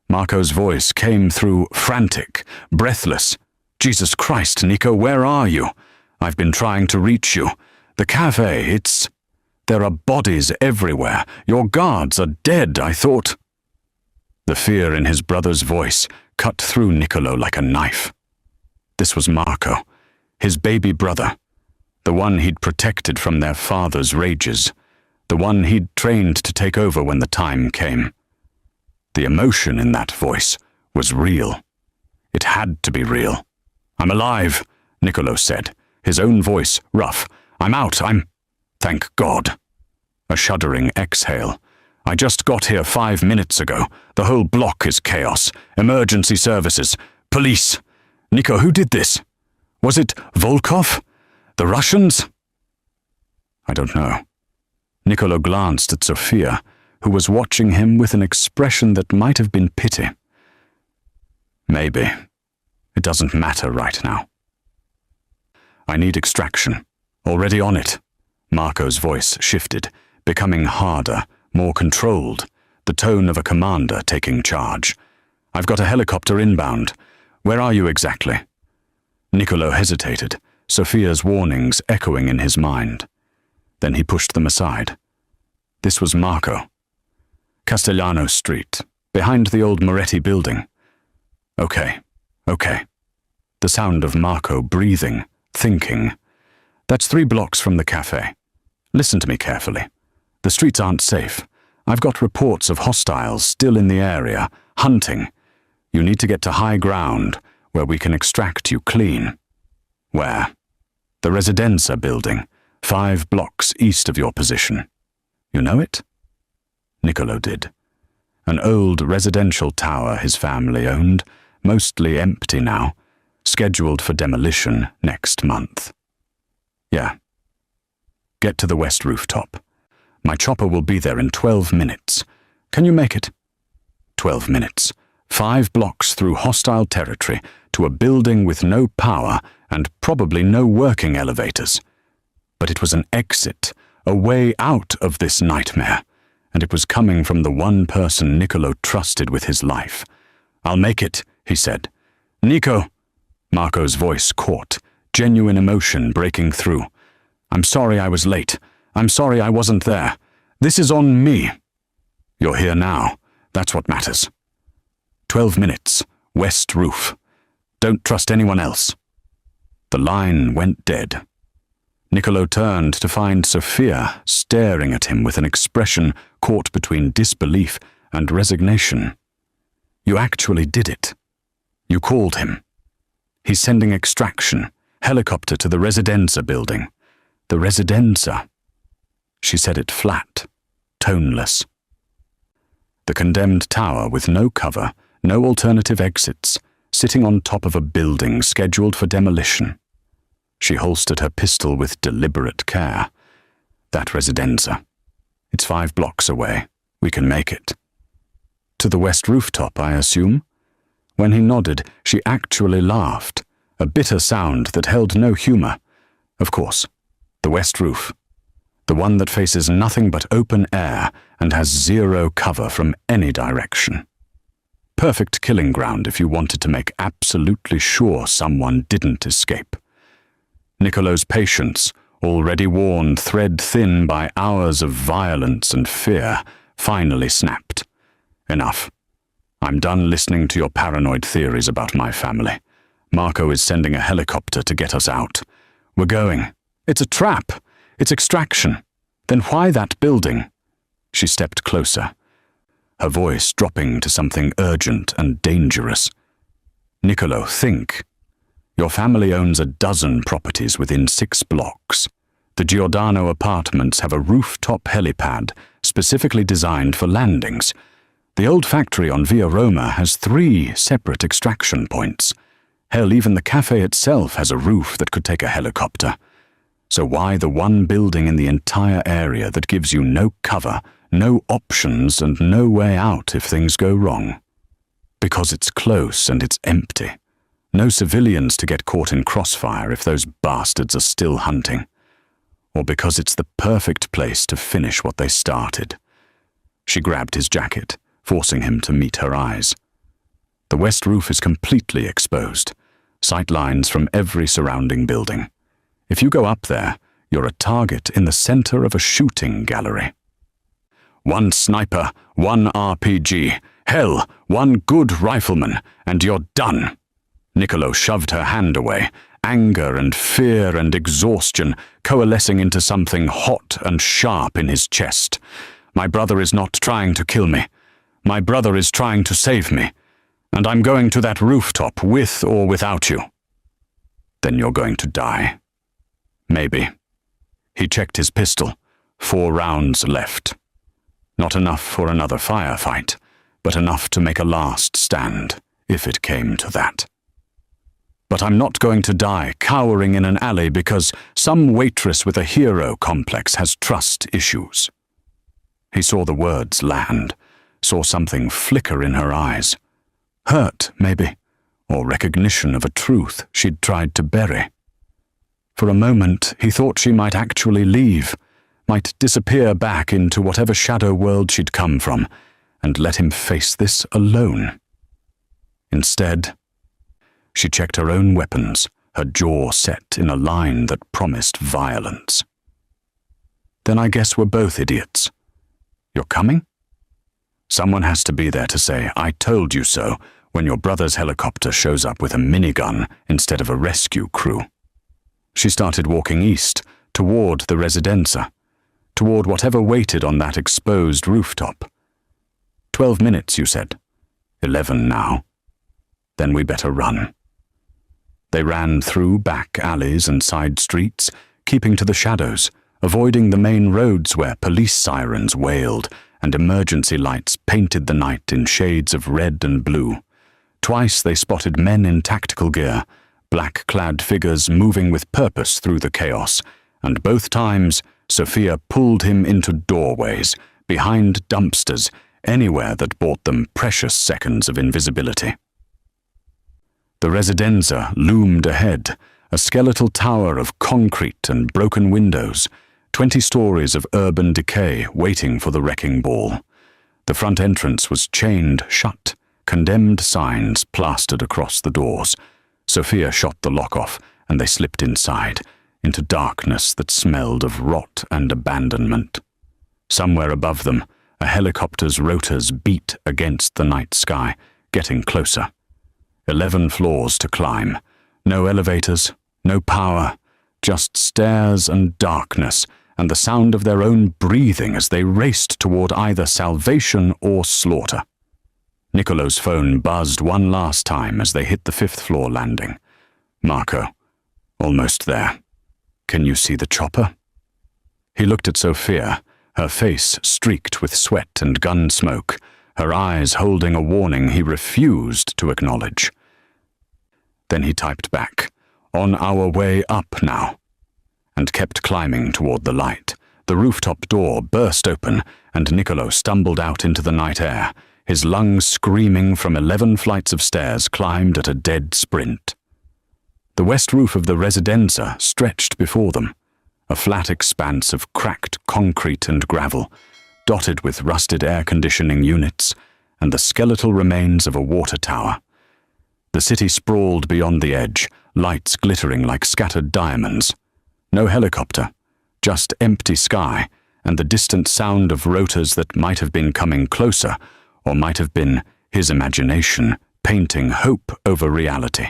S1: Marco's voice came through frantic, breathless. Jesus Christ, Nico, where are you? I've been trying to reach you. The cafe, there are bodies everywhere. Your guards are dead, I thought. The fear in his brother's voice cut through Niccolo like a knife. This was Marco, his baby brother, the one he'd protected from their father's rages, the one he'd trained to take over when the time came. The emotion in that voice was real. It had to be real. I'm alive, Niccolo said, his own voice rough. I'm out, Thank God. A shuddering exhale. I just got here 5 minutes ago. The whole block is chaos. Emergency services. Police. Nico, who did this? Was it Volkov? The Russians? I don't know. Niccolo glanced at Sophia, who was watching him with an expression that might have been pity. Maybe. It doesn't matter right now. I need extraction. Already on it. Marco's voice shifted, becoming harder, more controlled, the tone of a commander taking charge. I've got a helicopter inbound. Where are you exactly? Niccolo hesitated, Sophia's warnings echoing in his mind. Then he pushed them aside. This was Marco. Castellano Street, behind the old Moretti building. Okay. The sound of Marco breathing, thinking. That's 3 blocks from the cafe. Listen to me carefully. The streets aren't safe. I've got reports of hostiles still in the area, hunting. You need to get to high ground, where we can extract you clean. Where? The Residenza building, 5 blocks east of your position. You know it? Niccolo did. An old residential tower his family owned, mostly empty now, scheduled for demolition next month. Yeah. Get to the west rooftop. My chopper will be there in 12 minutes. Can you make it? 12 minutes. 5 blocks through hostile territory to a building with no power and probably no working elevators. But it was an exit, a way out of this nightmare, and it was coming from the one person Niccolo trusted with his life. I'll make it, he said. Nico! Marco's voice caught, genuine emotion breaking through. I'm sorry I was late. I'm sorry I wasn't there. This is on me. You're here now. That's what matters. 12 minutes, west roof. Don't trust anyone else. The line went dead. Niccolo turned to find Sophia staring at him with an expression caught between disbelief and resignation. You actually did it. You called him. He's sending extraction, helicopter to the Residenza building. The Residenza. She said it flat, toneless. The condemned tower with no cover, no alternative exits, sitting on top of a building scheduled for demolition. She holstered her pistol with deliberate care. That Residenza. It's 5 blocks away. We can make it. To the west rooftop, I assume? When he nodded, she actually laughed, a bitter sound that held no humor. Of course, the west roof. The one that faces nothing but open air and has 0 cover from any direction. Perfect killing ground if you wanted to make absolutely sure someone didn't escape. Niccolo's patience, already worn thread-thin by hours of violence and fear, finally snapped. Enough. I'm done listening to your paranoid theories about my family. Marco is sending a helicopter to get us out. We're going. It's a trap. It's extraction. Then why that building? She stepped closer, her voice dropping to something urgent and dangerous. Niccolo, think. Your family owns a dozen properties within 6 blocks. The Giordano apartments have a rooftop helipad specifically designed for landings. The old factory on Via Roma has 3 separate extraction points. Hell, even the cafe itself has a roof that could take a helicopter. So why the one building in the entire area that gives you no cover, no options, and no way out if things go wrong? Because it's close and it's empty. No civilians to get caught in crossfire if those bastards are still hunting. Or because it's the perfect place to finish what they started. She grabbed his jacket, forcing him to meet her eyes. The west roof is completely exposed, sight lines from every surrounding building. If you go up there, you're a target in the center of a shooting gallery. 1 sniper, 1 RPG, hell, 1 good rifleman, and you're done. Niccolo shoved her hand away, anger and fear and exhaustion coalescing into something hot and sharp in his chest. My brother is not trying to kill me. My brother is trying to save me. And I'm going to that rooftop with or without you. Then you're going to die. Maybe. He checked his pistol. 4 rounds left. Not enough for another firefight, but enough to make a last stand, if it came to that. But I'm not going to die cowering in an alley because some waitress with a hero complex has trust issues. He saw the words land, saw something flicker in her eyes. Hurt, maybe, or recognition of a truth she'd tried to bury. For a moment, he thought she might actually leave, might disappear back into whatever shadow world she'd come from, and let him face this alone. Instead, she checked her own weapons, her jaw set in a line that promised violence. Then I guess we're both idiots. You're coming? Someone has to be there to say, "I told you so," when your brother's helicopter shows up with a minigun instead of a rescue crew. She started walking east, toward the residenza, toward whatever waited on that exposed rooftop. 12 minutes, you said. 11 now. Then we better run. They ran through back alleys and side streets, keeping to the shadows, avoiding the main roads where police sirens wailed and emergency lights painted the night in shades of red and blue. Twice they spotted men in tactical gear, black-clad figures moving with purpose through the chaos, and both times Sophia pulled him into doorways, behind dumpsters, anywhere that bought them precious seconds of invisibility. The residenza loomed ahead, a skeletal tower of concrete and broken windows, 20 stories of urban decay waiting for the wrecking ball. The front entrance was chained shut, condemned signs plastered across the doors. Sophia shot the lock off, and they slipped inside, into darkness that smelled of rot and abandonment. Somewhere above them, a helicopter's rotors beat against the night sky, getting closer. 11 floors to climb. No elevators, no power, just stairs and darkness, and the sound of their own breathing as they raced toward either salvation or slaughter. Niccolo's phone buzzed one last time as they hit the 5th floor landing. "Marco, almost there. Can you see the chopper?" He looked at Sophia, her face streaked with sweat and gun smoke, her eyes holding a warning he refused to acknowledge. Then he typed back, "On our way up now," and kept climbing toward the light. The rooftop door burst open, and Niccolo stumbled out into the night air, his lungs screaming from 11 flights of stairs climbed at a dead sprint. The west roof of the residenza stretched before them, a flat expanse of cracked concrete and gravel, dotted with rusted air conditioning units and the skeletal remains of a water tower. The city sprawled beyond the edge, lights glittering like scattered diamonds. No helicopter, just empty sky and the distant sound of rotors that might have been coming closer, or might have been his imagination painting hope over reality.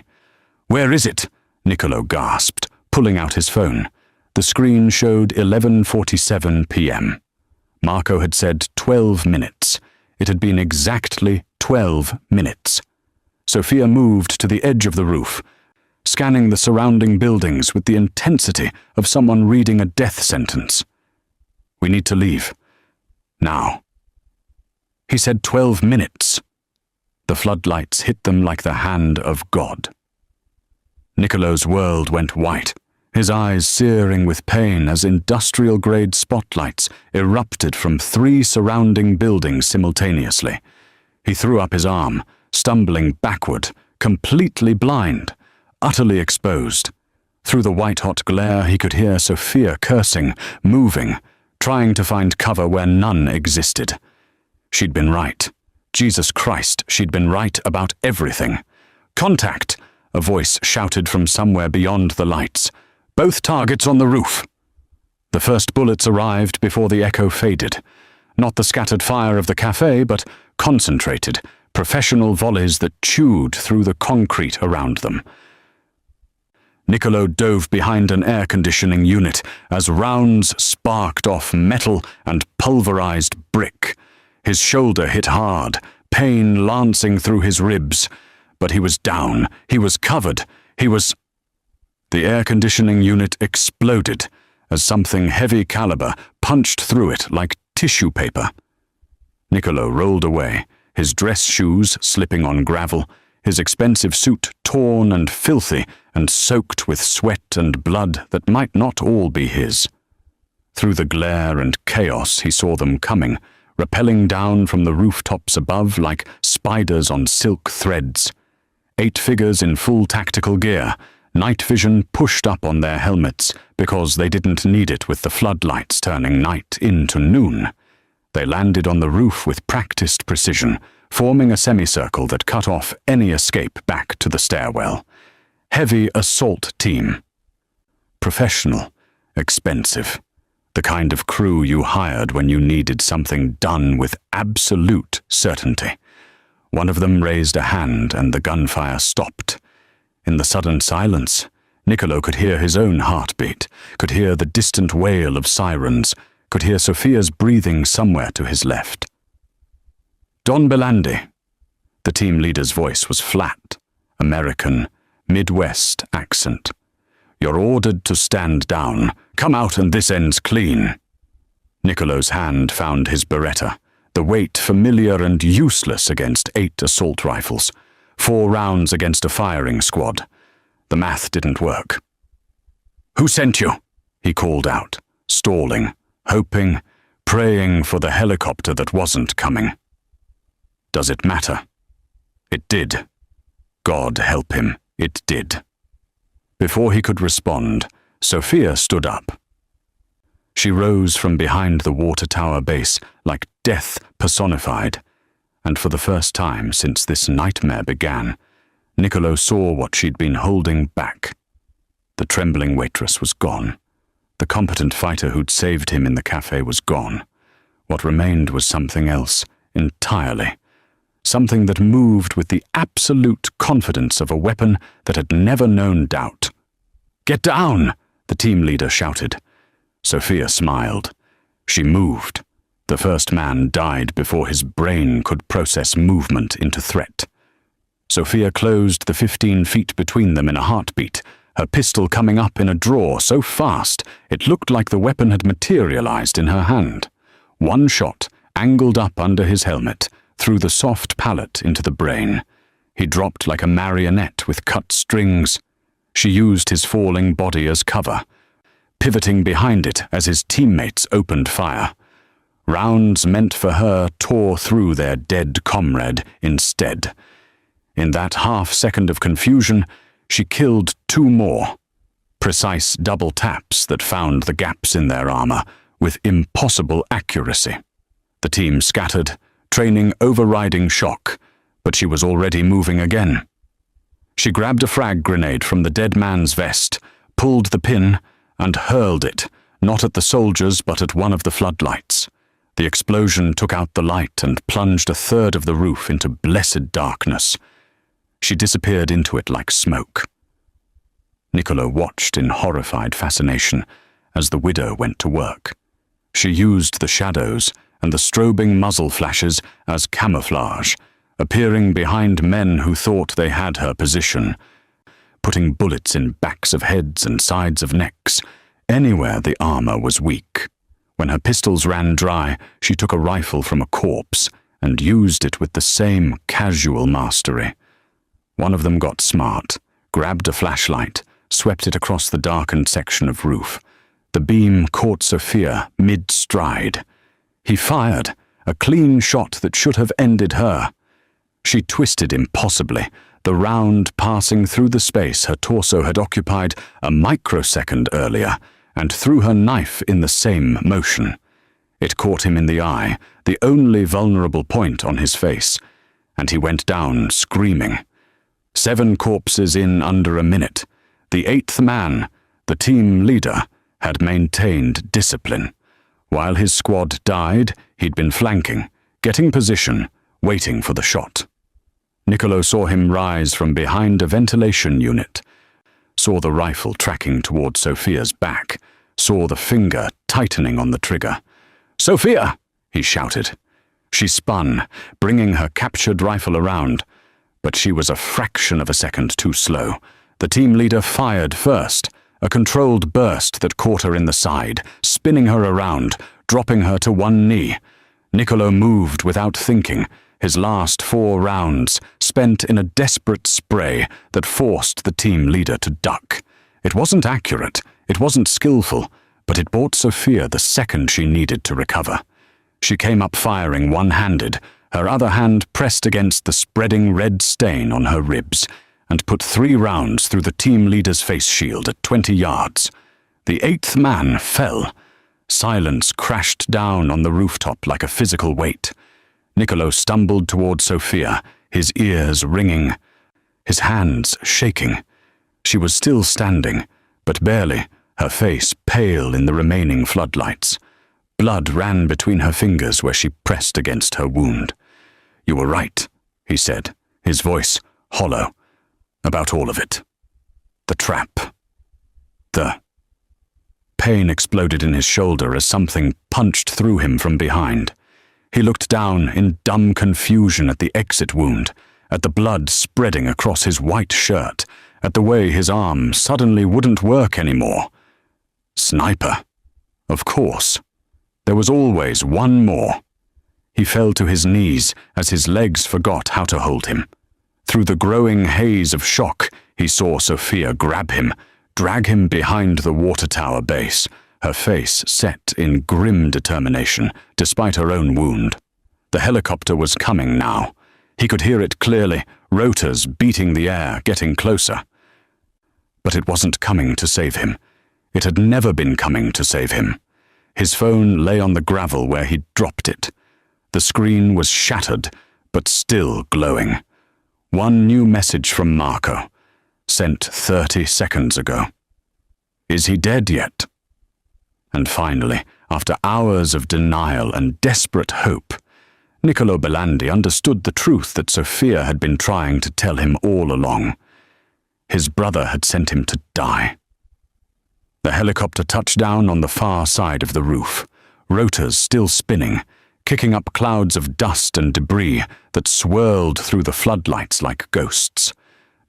S1: "Where is it?" Niccolo gasped, pulling out his phone. The screen showed 11:47 p.m. Marco had said 12 minutes. It had been exactly 12 minutes. Sophia moved to the edge of the roof, scanning the surrounding buildings with the intensity of someone reading a death sentence. "We need to leave. Now." He said 12 minutes. The floodlights hit them like the hand of God. Niccolo's world went white, his eyes searing with pain as industrial-grade spotlights erupted from 3 surrounding buildings simultaneously. He threw up his arm, stumbling backward, completely blind, utterly exposed. Through the white-hot glare he could hear Sophia cursing, moving, trying to find cover where none existed. She'd been right. Jesus Christ, she'd been right about everything. "Contact!" a voice shouted from somewhere beyond the lights. "Both targets on the roof." The first bullets arrived before the echo faded. Not the scattered fire of the cafe, but concentrated, professional volleys that chewed through the concrete around them. Niccolo dove behind an air conditioning unit as rounds sparked off metal and pulverized brick. His shoulder hit hard, pain lancing through his ribs. But he was down, he was covered, he was... The air conditioning unit exploded as something heavy caliber punched through it like tissue paper. Niccolo rolled away, his dress shoes slipping on gravel, his expensive suit torn and filthy and soaked with sweat and blood that might not all be his. Through the glare and chaos he saw them coming, rappelling down from the rooftops above like spiders on silk threads. 8 figures in full tactical gear, Night vision pushed up on their helmets because they didn't need it with the floodlights turning night into noon. They landed on the roof with practiced precision, forming a semicircle that cut off any escape back to the stairwell. Heavy assault team. Professional, expensive. The kind of crew you hired when you needed something done with absolute certainty. One of them raised a hand and the gunfire stopped. In the sudden silence, Niccolo could hear his own heartbeat, could hear the distant wail of sirens, could hear Sophia's breathing somewhere to his left. Don Belandi. The team leader's voice was flat, American, Midwest accent. You're ordered to stand down. Come out and this ends clean. Niccolo's hand found his Beretta, the weight familiar and useless against 8 assault rifles, 4 rounds against a firing squad. The math didn't work. Who sent you? He called out, stalling, hoping, praying for the helicopter that wasn't coming. Does it matter? It did. God help him, it did. Before he could respond, Sophia stood up. She rose from behind the water tower base like death personified, and for the first time since this nightmare began, Niccolo saw what she'd been holding back. The trembling waitress was gone. The competent fighter who'd saved him in the cafe was gone. What remained was something else, entirely. Something that moved with the absolute confidence of a weapon that had never known doubt. Get down! The team leader shouted. Sophia smiled. She moved. The first man died before his brain could process movement into threat. Sophia closed the 15 feet between them in a heartbeat, her pistol coming up in a draw so fast it looked like the weapon had materialized in her hand. One shot, angled up under his helmet, through the soft palate into the brain. He dropped like a marionette with cut strings. She used his falling body as cover, pivoting behind it as his teammates opened fire. Rounds meant for her tore through their dead comrade instead. In that half-second of confusion, she killed 2 more. Precise double taps that found the gaps in their armor with impossible accuracy. The team scattered, training overriding shock, but she was already moving again. She grabbed a frag grenade from the dead man's vest, pulled the pin, and hurled it, not at the soldiers but at one of the floodlights. The explosion took out the light and plunged a third of the roof into blessed darkness. She disappeared into it like smoke. Niccolo watched in horrified fascination as the widow went to work. She used the shadows and the strobing muzzle flashes as camouflage, appearing behind men who thought they had her position, putting bullets in backs of heads and sides of necks, anywhere the armor was weak. When her pistols ran dry, she took a rifle from a corpse and used it with the same casual mastery. One of them got smart, grabbed a flashlight, swept it across the darkened section of roof. The beam caught Sophia mid-stride. He fired, a clean shot that should have ended her. She twisted impossibly, the round passing through the space her torso had occupied a microsecond earlier, and threw her knife in the same motion. It caught him in the eye, the only vulnerable point on his face, and he went down screaming. 7 corpses in under a minute. The 8th man, the team leader, had maintained discipline. While his squad died, he'd been flanking, getting position, waiting for the shot. Niccolo saw him rise from behind a ventilation unit, saw the rifle tracking toward Sophia's back, saw the finger tightening on the trigger. "Sophia!" he shouted. She spun, bringing her captured rifle around, but she was a fraction of a second too slow. The team leader fired first, a controlled burst that caught her in the side, spinning her around, dropping her to one knee. Niccolo moved without thinking, his last 4 rounds spent in a desperate spray that forced the team leader to duck. It wasn't accurate, it wasn't skillful, but it bought Sophia the second she needed to recover. She came up firing one-handed, her other hand pressed against the spreading red stain on her ribs, and put 3 rounds through the team leader's face shield at 20 yards. The 8th man fell. Silence crashed down on the rooftop like a physical weight. Niccolo stumbled toward Sophia, his ears ringing, his hands shaking. She was still standing, but barely, her face pale in the remaining floodlights. Blood ran between her fingers where she pressed against her wound. "You were right," he said, his voice hollow, "about all of it. The trap. The..." Pain exploded in his shoulder as something punched through him from behind. He looked down in dumb confusion at the exit wound, at the blood spreading across his white shirt, at the way his arm suddenly wouldn't work anymore. Sniper. Of course. There was always one more. He fell to his knees as his legs forgot how to hold him. Through the growing haze of shock, he saw Sophia grab him, drag him behind the water tower base, her face set in grim determination, despite her own wound. The helicopter was coming now. He could hear it clearly, rotors beating the air, getting closer. But it wasn't coming to save him. It had never been coming to save him. His phone lay on the gravel where he'd dropped it. The screen was shattered, but still glowing. One new message from Marco, sent 30 seconds ago. Is he dead yet? And finally, after hours of denial and desperate hope, Niccolo Belandi understood the truth that Sophia had been trying to tell him all along. His brother had sent him to die. The helicopter touched down on the far side of the roof, rotors still spinning, kicking up clouds of dust and debris that swirled through the floodlights like ghosts.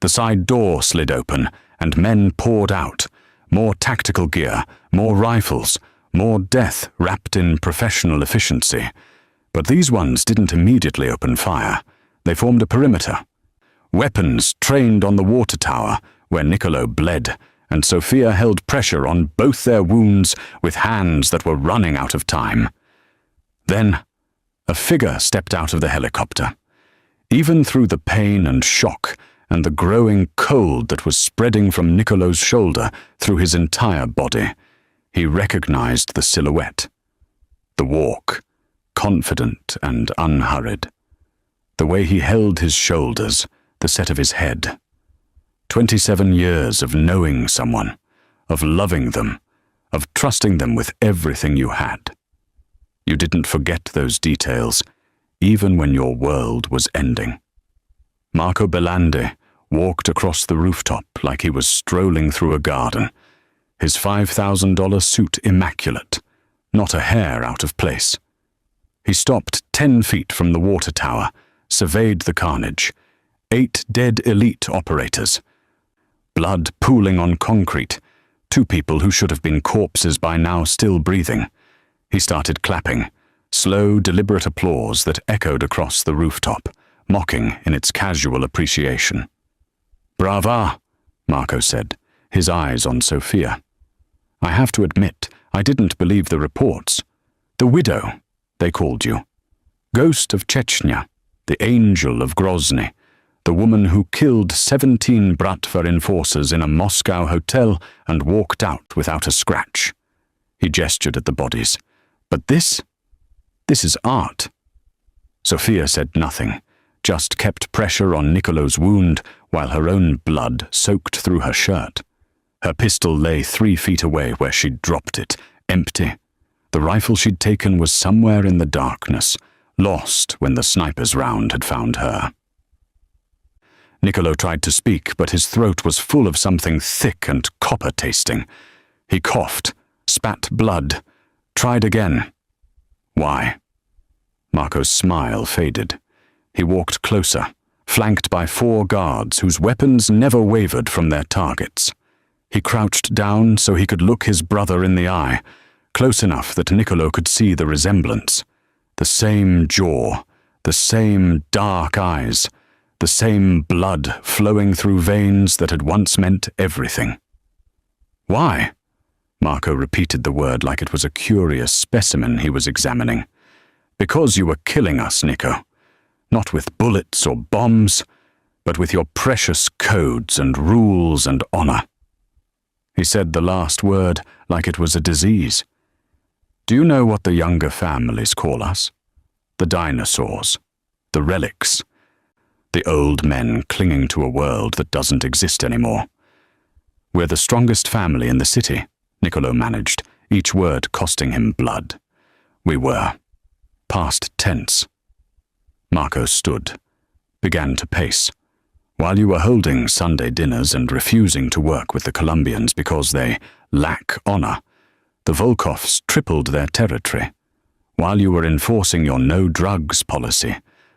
S1: The side door slid open, and men poured out. More tactical gear, more rifles, more death wrapped in professional efficiency. But these ones didn't immediately open fire. They formed a perimeter. Weapons trained on the water tower, where Niccolo bled, and Sophia held pressure on both their wounds with hands that were running out of time. Then, a figure stepped out of the helicopter. Even through the pain and shock, and the growing cold that was spreading from Niccolo's shoulder through his entire body, he recognized the silhouette. The walk, confident and unhurried. The way he held his shoulders, the set of his head. 27 years of knowing someone, of loving them, of trusting them with everything you had. You didn't forget those details, even when your world was ending. Marco Belandi walked across the rooftop like he was strolling through a garden, his $5,000 suit immaculate, not a hair out of place. He stopped 10 feet from the water tower, surveyed the carnage. 8 dead elite operators. Blood pooling on concrete. 2 people who should have been corpses by now still breathing. He started clapping, slow, deliberate applause that echoed across the rooftop, mocking in its casual appreciation. "Brava," Marco said, his eyes on Sophia. "I have to admit, I didn't believe the reports. The widow, they called you. Ghost of Chechnya, the angel of Grozny, the woman who killed 17 Bratva enforcers in a Moscow hotel and walked out without a scratch." He gestured at the bodies. "But this is art." Sophia said nothing, just kept pressure on Niccolo's wound while her own blood soaked through her shirt. Her pistol lay 3 feet away where she'd dropped it, empty. The rifle she'd taken was somewhere in the darkness, lost when the sniper's round had found her. Niccolo tried to speak, but his throat was full of something thick and copper-tasting. He coughed, spat blood, tried again. Why? Marco's smile faded. He walked closer, flanked by 4 guards whose weapons never wavered from their targets. He crouched down so he could look his brother in the eye, close enough that Niccolo could see the resemblance. The same jaw, the same dark eyes, the same blood flowing through veins that had once meant everything. "Why?" Marco repeated the word like it was a curious specimen he was examining. "Because you were killing us, Nico. Not with bullets or bombs, but with your precious codes and rules and honor." He said the last word like it was a disease. "Do you know what the younger families call us? The dinosaurs, the relics, the old men clinging to a world that doesn't exist anymore. We're the strongest family in the city," Niccolo managed, each word costing him blood. "We were." Past tense. Marco stood, began to pace. "While you were holding Sunday dinners and refusing to work with the Colombians because they lack honor, the Volkovs tripled their territory. While you were enforcing your no-drugs policy,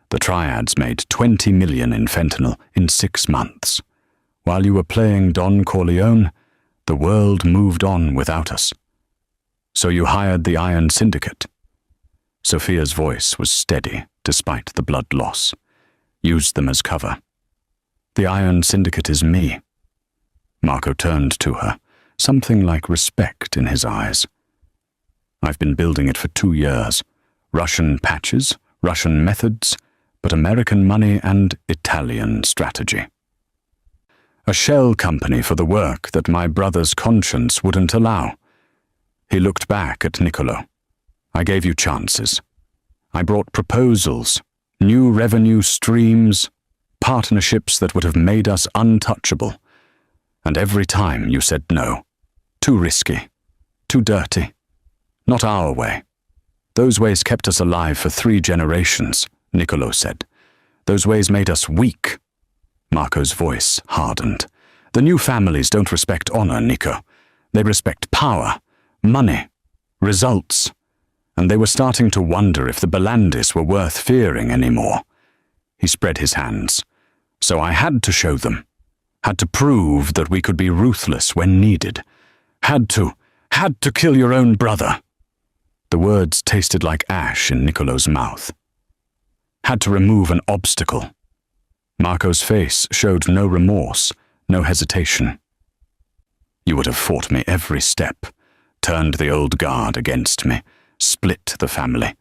S1: the Triads made 20 million in fentanyl in 6 months. While you were playing Don Corleone, the world moved on without us. So you hired the Iron Syndicate." Sophia's voice was steady despite the blood loss. "Used them as cover. The Iron Syndicate is me." Marco turned to her, something like respect in his eyes. "I've been building it for 2 years. Russian patches, Russian methods, but American money and Italian strategy. A shell company for the work that my brother's conscience wouldn't allow." He looked back at Niccolo. "I gave you chances. I brought proposals, new revenue streams, partnerships that would have made us untouchable. And every time you said no. Too risky. Too dirty. Not our way. Those ways kept us alive for 3 generations, Niccolo said. Those ways made us weak." Marco's voice hardened. "The new families don't respect honor, Nico. They respect power, money, results. And they were starting to wonder if the Bellandis were worth fearing anymore." He spread his hands. "So I had to show them. Had to prove that we could be ruthless when needed. Had to kill your own brother." The words tasted like ash in Niccolo's mouth. "Had to remove an obstacle." Marco's face showed no remorse, no hesitation. "You would have fought me every step, turned the old guard against me, split the family,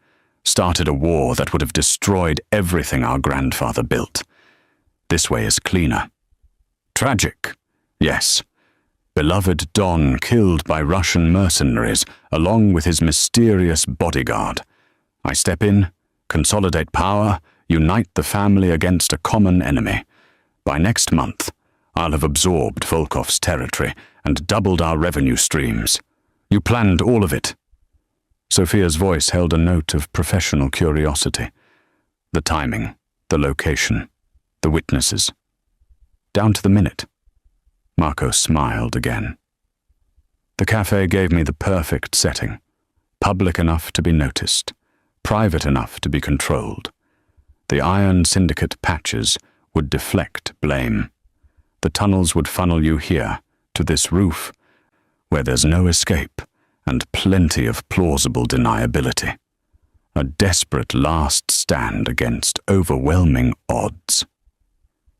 S1: started a war that would have destroyed everything our grandfather built. This way is cleaner. Tragic, yes. Beloved Don killed by Russian mercenaries along with his mysterious bodyguard. I step in, consolidate power, unite the family against a common enemy. By next month, I'll have absorbed Volkov's territory and doubled our revenue streams. You planned all of it." Sophia's voice held a note of professional curiosity. "The timing, the location, the witnesses. Down to the minute." Marco smiled again. "The cafe gave me the perfect setting. Public enough to be noticed, private enough to be controlled. The Iron Syndicate patches would deflect blame. The tunnels would funnel you here, to this roof, where there's no escape and plenty of plausible deniability. A desperate last stand against overwhelming odds."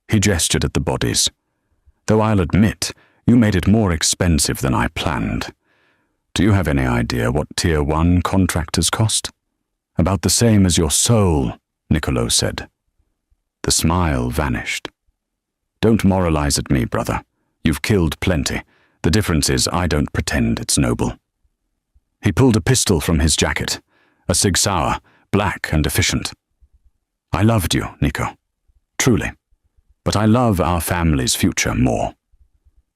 S1: He gestured at the bodies. "Though I'll admit, you made it more expensive than I planned. Do you have any idea what Tier 1 contractors cost?" "About the same as your soul," Niccolo said. The smile vanished. "Don't moralize at me, brother. You've killed plenty. The difference is I don't pretend it's noble." He pulled a pistol from his jacket, a Sig Sauer, black and efficient. "I loved you, Nico. Truly. But I love our family's future more."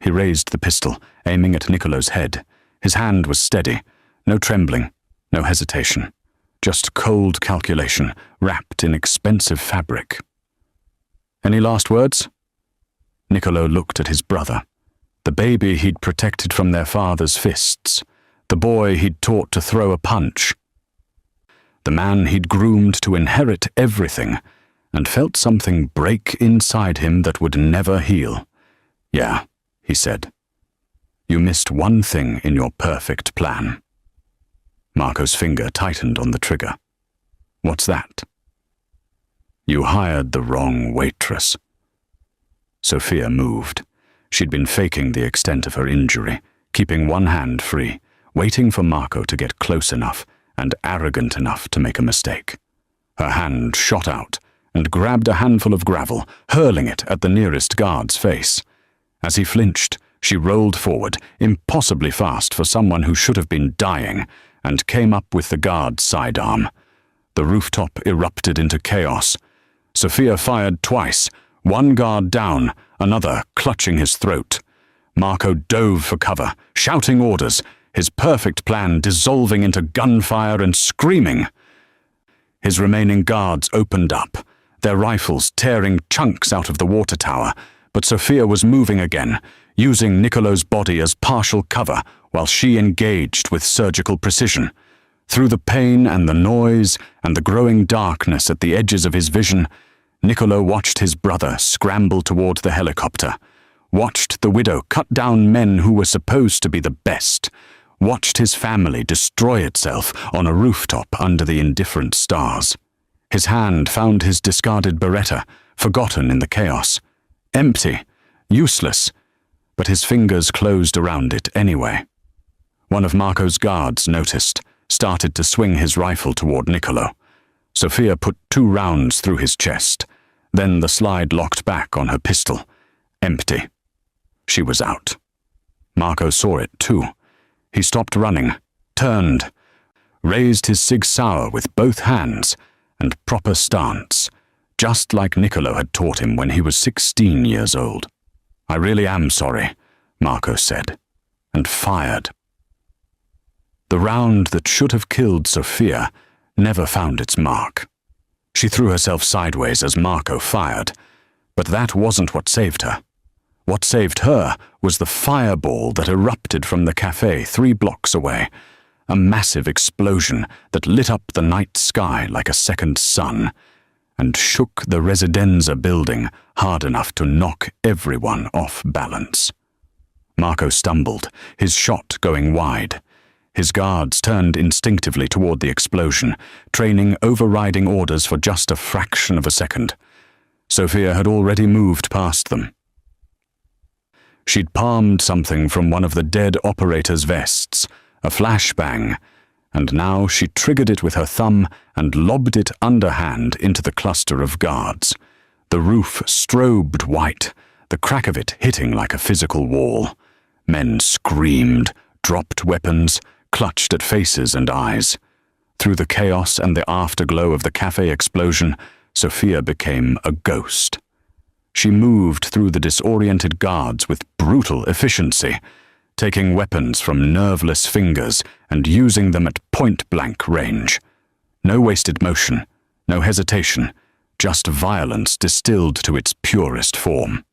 S1: He raised the pistol, aiming at Niccolo's head. His hand was steady, no trembling, no hesitation. Just cold calculation, wrapped in expensive fabric. "Any last words?" Niccolo looked at his brother, the baby he'd protected from their father's fists, the boy he'd taught to throw a punch, the man he'd groomed to inherit everything, and felt something break inside him that would never heal. "Yeah," he said. "You missed one thing in your perfect plan." Marco's finger tightened on the trigger. "What's that?" "You hired the wrong waitress." Sophia moved. She'd been faking the extent of her injury, keeping one hand free, waiting for Marco to get close enough and arrogant enough to make a mistake. Her hand shot out, and grabbed a handful of gravel, hurling it at the nearest guard's face. As he flinched, she rolled forward, impossibly fast for someone who should have been dying, and came up with the guard's sidearm. The rooftop erupted into chaos. Sophia fired twice, one guard down, another clutching his throat. Marco dove for cover, shouting orders, his perfect plan dissolving into gunfire and screaming. His remaining guards opened up, their rifles tearing chunks out of the water tower, but Sophia was moving again, using Niccolo's body as partial cover while she engaged with surgical precision. Through the pain and the noise and the growing darkness at the edges of his vision, Niccolo watched his brother scramble toward the helicopter, watched the widow cut down men who were supposed to be the best, watched his family destroy itself on a rooftop under the indifferent stars. His hand found his discarded Beretta, forgotten in the chaos. Empty, useless, but his fingers closed around it anyway. One of Marco's guards noticed, started to swing his rifle toward Niccolo. Sophia put 2 rounds through his chest. Then the slide locked back on her pistol. Empty. She was out. Marco saw it too. He stopped running, turned, raised his Sig Sauer with both hands, and proper stance, just like Niccolo had taught him when he was 16 years old. "I really am sorry," Marco said, and fired. The round that should have killed Sophia never found its mark. She threw herself sideways as Marco fired, but that wasn't what saved her. What saved her was the fireball that erupted from the cafe 3 blocks away, a massive explosion that lit up the night sky like a second sun, and shook the Residenza building hard enough to knock everyone off balance. Marco stumbled, his shot going wide. His guards turned instinctively toward the explosion, training overriding orders for just a fraction of a second. Sophia had already moved past them. She'd palmed something from one of the dead operator's vests, a flashbang, and now she triggered it with her thumb and lobbed it underhand into the cluster of guards. The roof strobed white, the crack of it hitting like a physical wall. Men screamed, dropped weapons, clutched at faces and eyes. Through the chaos and the afterglow of the cafe explosion, Sophia became a ghost. She moved through the disoriented guards with brutal efficiency, taking weapons from nerveless fingers and using them at point-blank range. No wasted motion, no hesitation, just violence distilled to its purest form.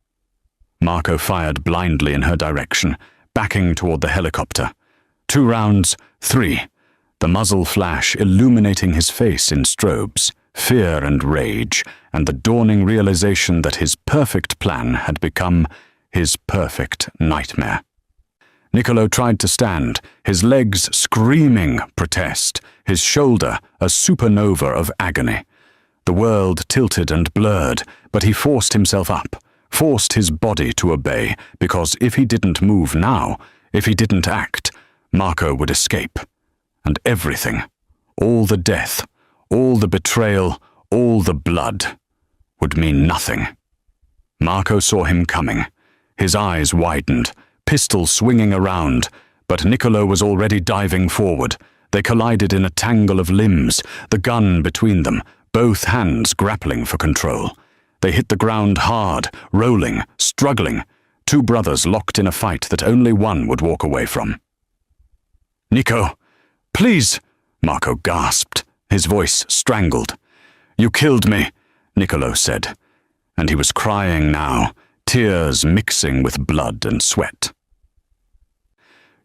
S1: Marco fired blindly in her direction, backing toward the helicopter. 2 rounds, 3. The muzzle flash illuminating his face in strobes, fear and rage, and the dawning realization that his perfect plan had become his perfect nightmare. Niccolo tried to stand, his legs screaming protest, his shoulder a supernova of agony. The world tilted and blurred, but he forced himself up, forced his body to obey, because if he didn't move now, if he didn't act, Marco would escape. And everything, all the death, all the betrayal, all the blood, would mean nothing. Marco saw him coming. His eyes widened, pistol swinging around, but Niccolo was already diving forward. They collided in a tangle of limbs, the gun between them, both hands grappling for control. They hit the ground hard, rolling, struggling, 2 brothers locked in a fight that only one would walk away from. "Nico, please," Marco gasped, his voice strangled. "You killed me," Niccolo said, and he was crying now, tears mixing with blood and sweat.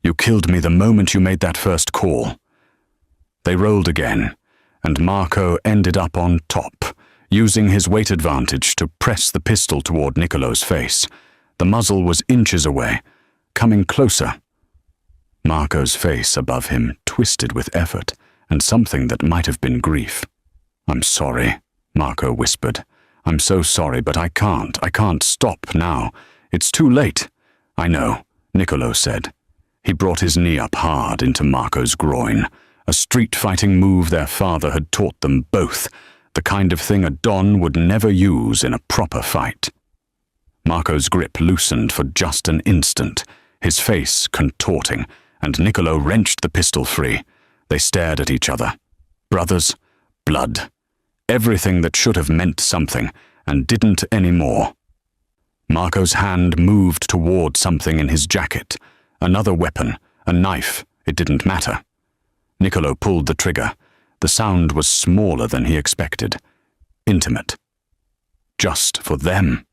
S1: "You killed me the moment you made that first call." They rolled again, and Marco ended up on top, using his weight advantage to press the pistol toward Niccolo's face. The muzzle was inches away, coming closer. Marco's face above him twisted with effort and something that might have been grief. "I'm sorry," Marco whispered. "I'm so sorry, but I can't stop now. It's too late." "I know," Niccolo said. He brought his knee up hard into Marco's groin, a street-fighting move their father had taught them both, the kind of thing a Don would never use in a proper fight. Marco's grip loosened for just an instant, his face contorting, and Niccolo wrenched the pistol free. They stared at each other. Brothers, blood, everything that should have meant something, and didn't anymore. Marco's hand moved toward something in his jacket. Another weapon, a knife, it didn't matter. Niccolo pulled the trigger. The sound was smaller than he expected. Intimate. Just for them.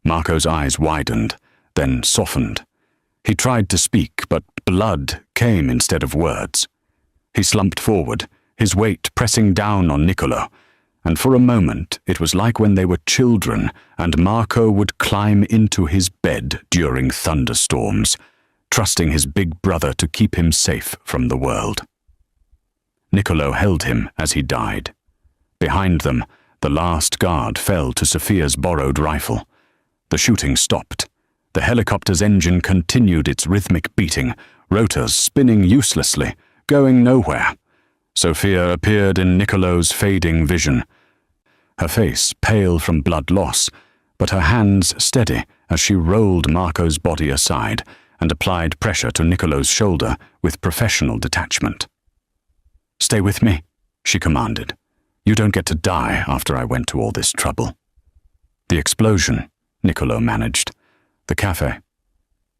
S1: Marco's eyes widened, then softened. He tried to speak, but blood came instead of words. He slumped forward, his weight pressing down on Niccolo, and for a moment it was like when they were children and Marco would climb into his bed during thunderstorms, trusting his big brother to keep him safe from the world. Niccolo held him as he died. Behind them, the last guard fell to Sophia's borrowed rifle. The shooting stopped. The helicopter's engine continued its rhythmic beating, rotors spinning uselessly, going nowhere. Sophia appeared in Niccolo's fading vision. Her face pale from blood loss, but her hands steady as she rolled Marco's body aside and applied pressure to Niccolo's shoulder with professional detachment. "Stay with me," she commanded. "You don't get to die after I went to all this trouble." "The explosion," Niccolo managed. "The cafe.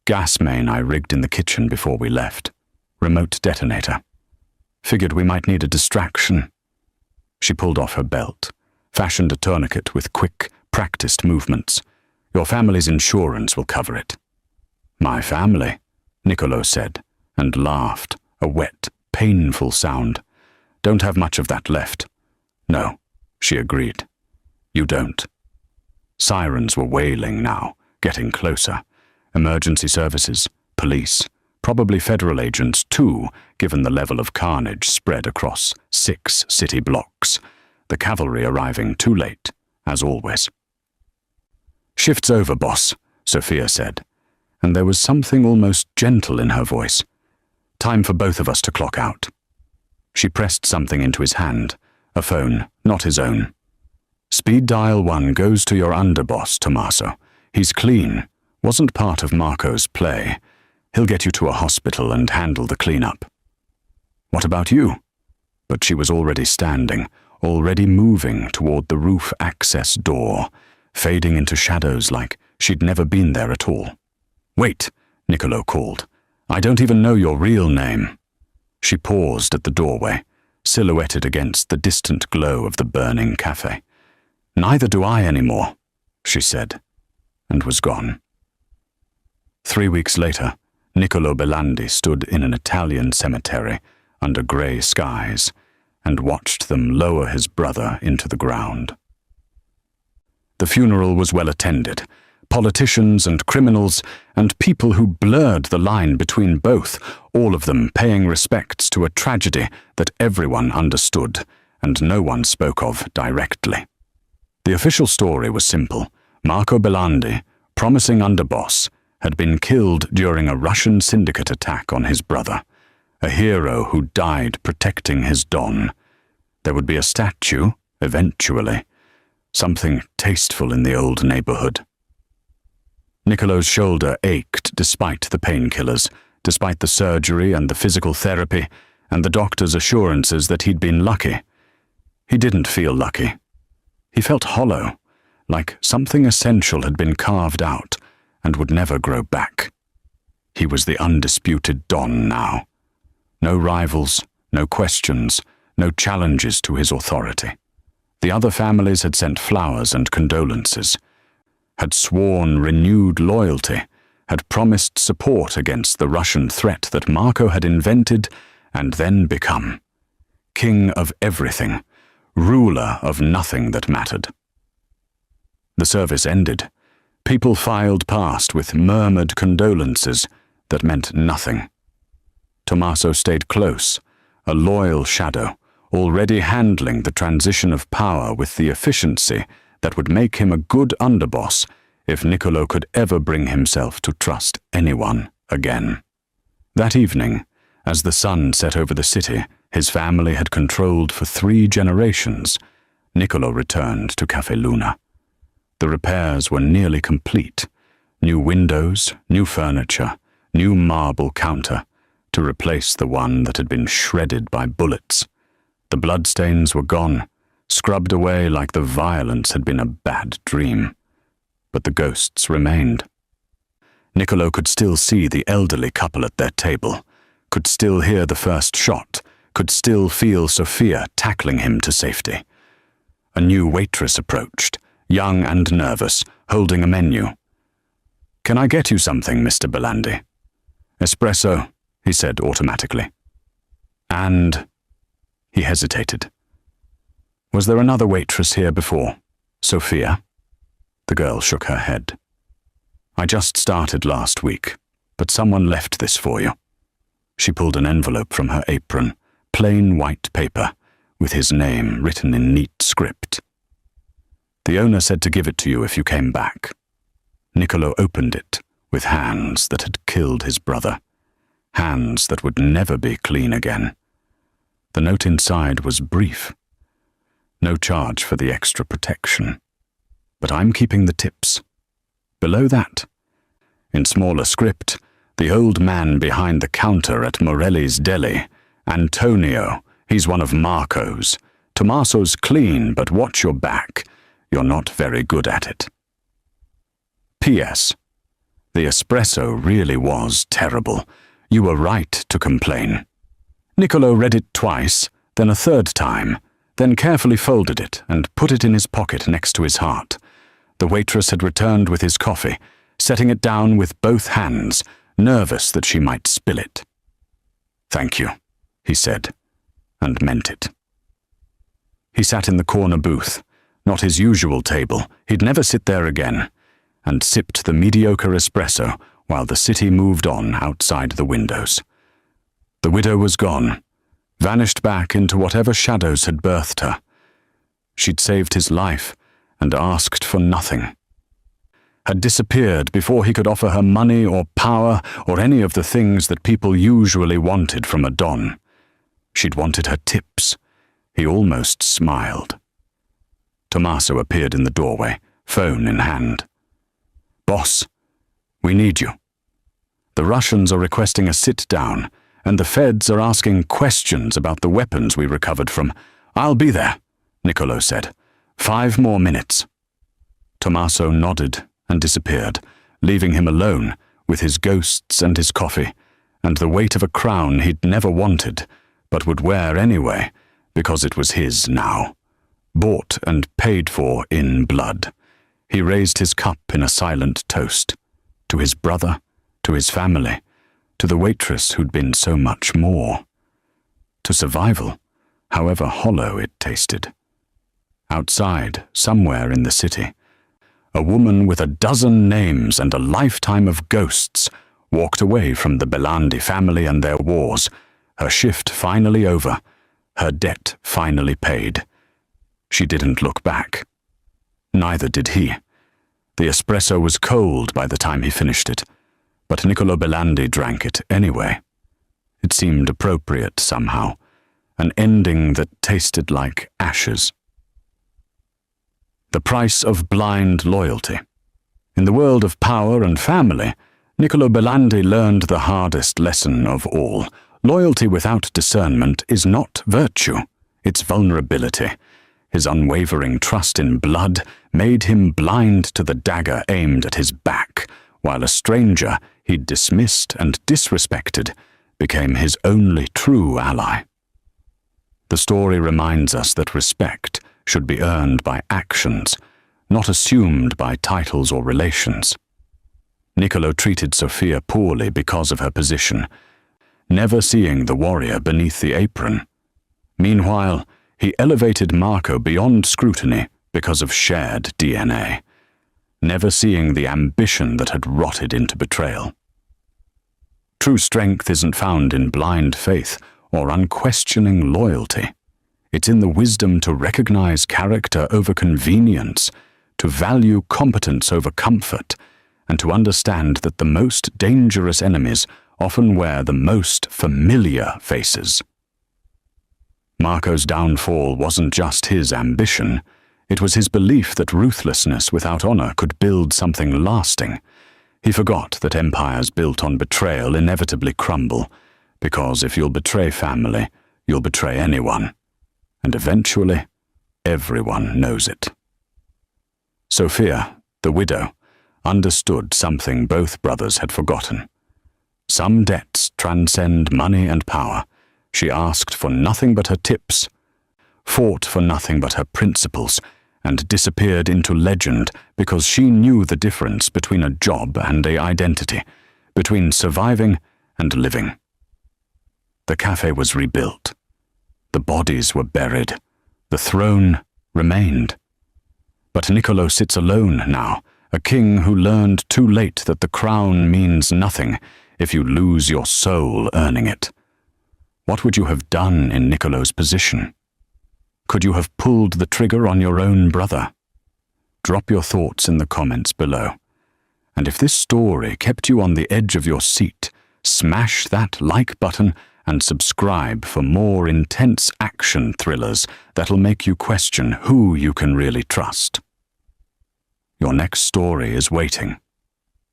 S1: Gas main I rigged in the kitchen before we left. Remote detonator. Figured we might need a distraction." She pulled off her belt, fashioned a tourniquet with quick, practiced movements. "Your family's insurance will cover it." "My family," Niccolo said, and laughed, a wet, painful sound. "Don't have much of that left." "No," she agreed. "You don't." Sirens were wailing now, getting closer. Emergency services, police, probably federal agents too, given the level of carnage spread across 6 city blocks. The cavalry arriving too late, as always. "Shift's over, boss," Sophia said, and there was something almost gentle in her voice. "Time for both of us to clock out." She pressed something into his hand, a phone, not his own. "Speed dial 1 goes to your underboss, Tommaso. He's clean, wasn't part of Marco's play. He'll get you to a hospital and handle the cleanup." "What about you?" But she was already standing, already moving toward the roof access door, fading into shadows like she'd never been there at all. "Wait," Niccolo called. "I don't even know your real name." She paused at the doorway, silhouetted against the distant glow of the burning cafe. "Neither do I anymore," she said, and was gone. 3 weeks later, Niccolo Belandi stood in an Italian cemetery under grey skies and watched them lower his brother into the ground. The funeral was well attended. Politicians and criminals and people who blurred the line between both, all of them paying respects to a tragedy that everyone understood and no one spoke of directly. The official story was simple. Marco Belandi, promising underboss, had been killed during a Russian syndicate attack on his brother, a hero who died protecting his Don. There would be a statue, eventually, something tasteful in the old neighborhood. Niccolo's shoulder ached despite the painkillers, despite the surgery and the physical therapy, and the doctor's assurances that he'd been lucky. He didn't feel lucky. He felt hollow, like something essential had been carved out and would never grow back. He was the undisputed Don now. No rivals, no questions, no challenges to his authority. The other families had sent flowers and condolences, had sworn renewed loyalty, had promised support against the Russian threat that Marco had invented and then become. King of everything, ruler of nothing that mattered. The service ended. People filed past with murmured condolences that meant nothing. Tommaso stayed close, a loyal shadow, already handling the transition of power with the efficiency that would make him a good underboss if Niccolo could ever bring himself to trust anyone again. That evening, as the sun set over the city his family had controlled for 3 generations, Niccolo returned to Cafe Luna. The repairs were nearly complete. New windows, new furniture, new marble counter, to replace the one that had been shredded by bullets. The bloodstains were gone, scrubbed away like the violence had been a bad dream. But the ghosts remained. Niccolo could still see the elderly couple at their table, could still hear the first shot, could still feel Sophia tackling him to safety. A new waitress approached, young and nervous, holding a menu. "Can I get you something, Mr. Belandi?" "Espresso," he said automatically. "And—" he hesitated. "Was there another waitress here before? Sophia?" The girl shook her head. "I just started last week, but someone left this for you." She pulled an envelope from her apron, plain white paper, with his name written in neat script. "The owner said to give it to you if you came back." Niccolo opened it with hands that had killed his brother, hands that would never be clean again. The note inside was brief. "No charge for the extra protection. But I'm keeping the tips." Below that, in smaller script, the old man behind the counter at Morelli's Deli, "Antonio, he's one of Marco's. Tommaso's clean, but watch your back. You're not very good at it." "P.S. The espresso really was terrible. You were right to complain." Niccolo read it twice, then a third time, then carefully folded it and put it in his pocket next to his heart. The waitress had returned with his coffee, setting it down with both hands, nervous that she might spill it. "Thank you," he said, and meant it. He sat in the corner booth, not his usual table, he'd never sit there again, and sipped the mediocre espresso while the city moved on outside the windows. The widow was gone, vanished back into whatever shadows had birthed her. She'd saved his life and asked for nothing. Had disappeared before he could offer her money or power or any of the things that people usually wanted from a don. She'd wanted her tips. He almost smiled. Tommaso appeared in the doorway, phone in hand. "Boss, we need you. The Russians are requesting a sit-down, and the feds are asking questions about the weapons we recovered from—" "I'll be there," Niccolo said. 5 more minutes." Tommaso nodded and disappeared, leaving him alone with his ghosts and his coffee, and the weight of a crown he'd never wanted, but would wear anyway, because it was his now. Bought and paid for in blood. He raised his cup in a silent toast. To his brother, to his family, to the waitress who'd been so much more. To survival, however hollow it tasted. Outside, somewhere in the city, a woman with a dozen names and a lifetime of ghosts walked away from the Belandi family and their wars, her shift finally over, her debt finally paid. She didn't look back. Neither did he. The espresso was cold by the time he finished it, but Niccolo Belandi drank it anyway. It seemed appropriate somehow, an ending that tasted like ashes. The price of blind loyalty. In the world of power and family, Niccolo Belandi learned the hardest lesson of all. Loyalty without discernment is not virtue, it's vulnerability. His unwavering trust in blood made him blind to the dagger aimed at his back, while a stranger he'd dismissed and disrespected became his only true ally. The story reminds us that respect should be earned by actions, not assumed by titles or relations. Niccolo treated Sophia poorly because of her position, never seeing the warrior beneath the apron. Meanwhile, he elevated Marco beyond scrutiny because of shared DNA, never seeing the ambition that had rotted into betrayal. True strength isn't found in blind faith or unquestioning loyalty. It's in the wisdom to recognize character over convenience, to value competence over comfort, and to understand that the most dangerous enemies often wear the most familiar faces. Marco's downfall wasn't just his ambition. It was his belief that ruthlessness without honor could build something lasting. He forgot that empires built on betrayal inevitably crumble, because if you'll betray family, you'll betray anyone. And eventually, everyone knows it. Sophia, the widow, understood something both brothers had forgotten. Some debts transcend money and power. She asked for nothing but her tips, fought for nothing but her principles, and disappeared into legend because she knew the difference between a job and an identity, between surviving and living. The cafe was rebuilt. The bodies were buried. The throne remained. But Niccolo sits alone now, a king who learned too late that the crown means nothing if you lose your soul earning it. What would you have done in Niccolo's position? Could you have pulled the trigger on your own brother? Drop your thoughts in the comments below. And if this story kept you on the edge of your seat, smash that like button and subscribe for more intense action thrillers that'll make you question who you can really trust. Your next story is waiting.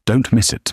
S1: Don't miss it.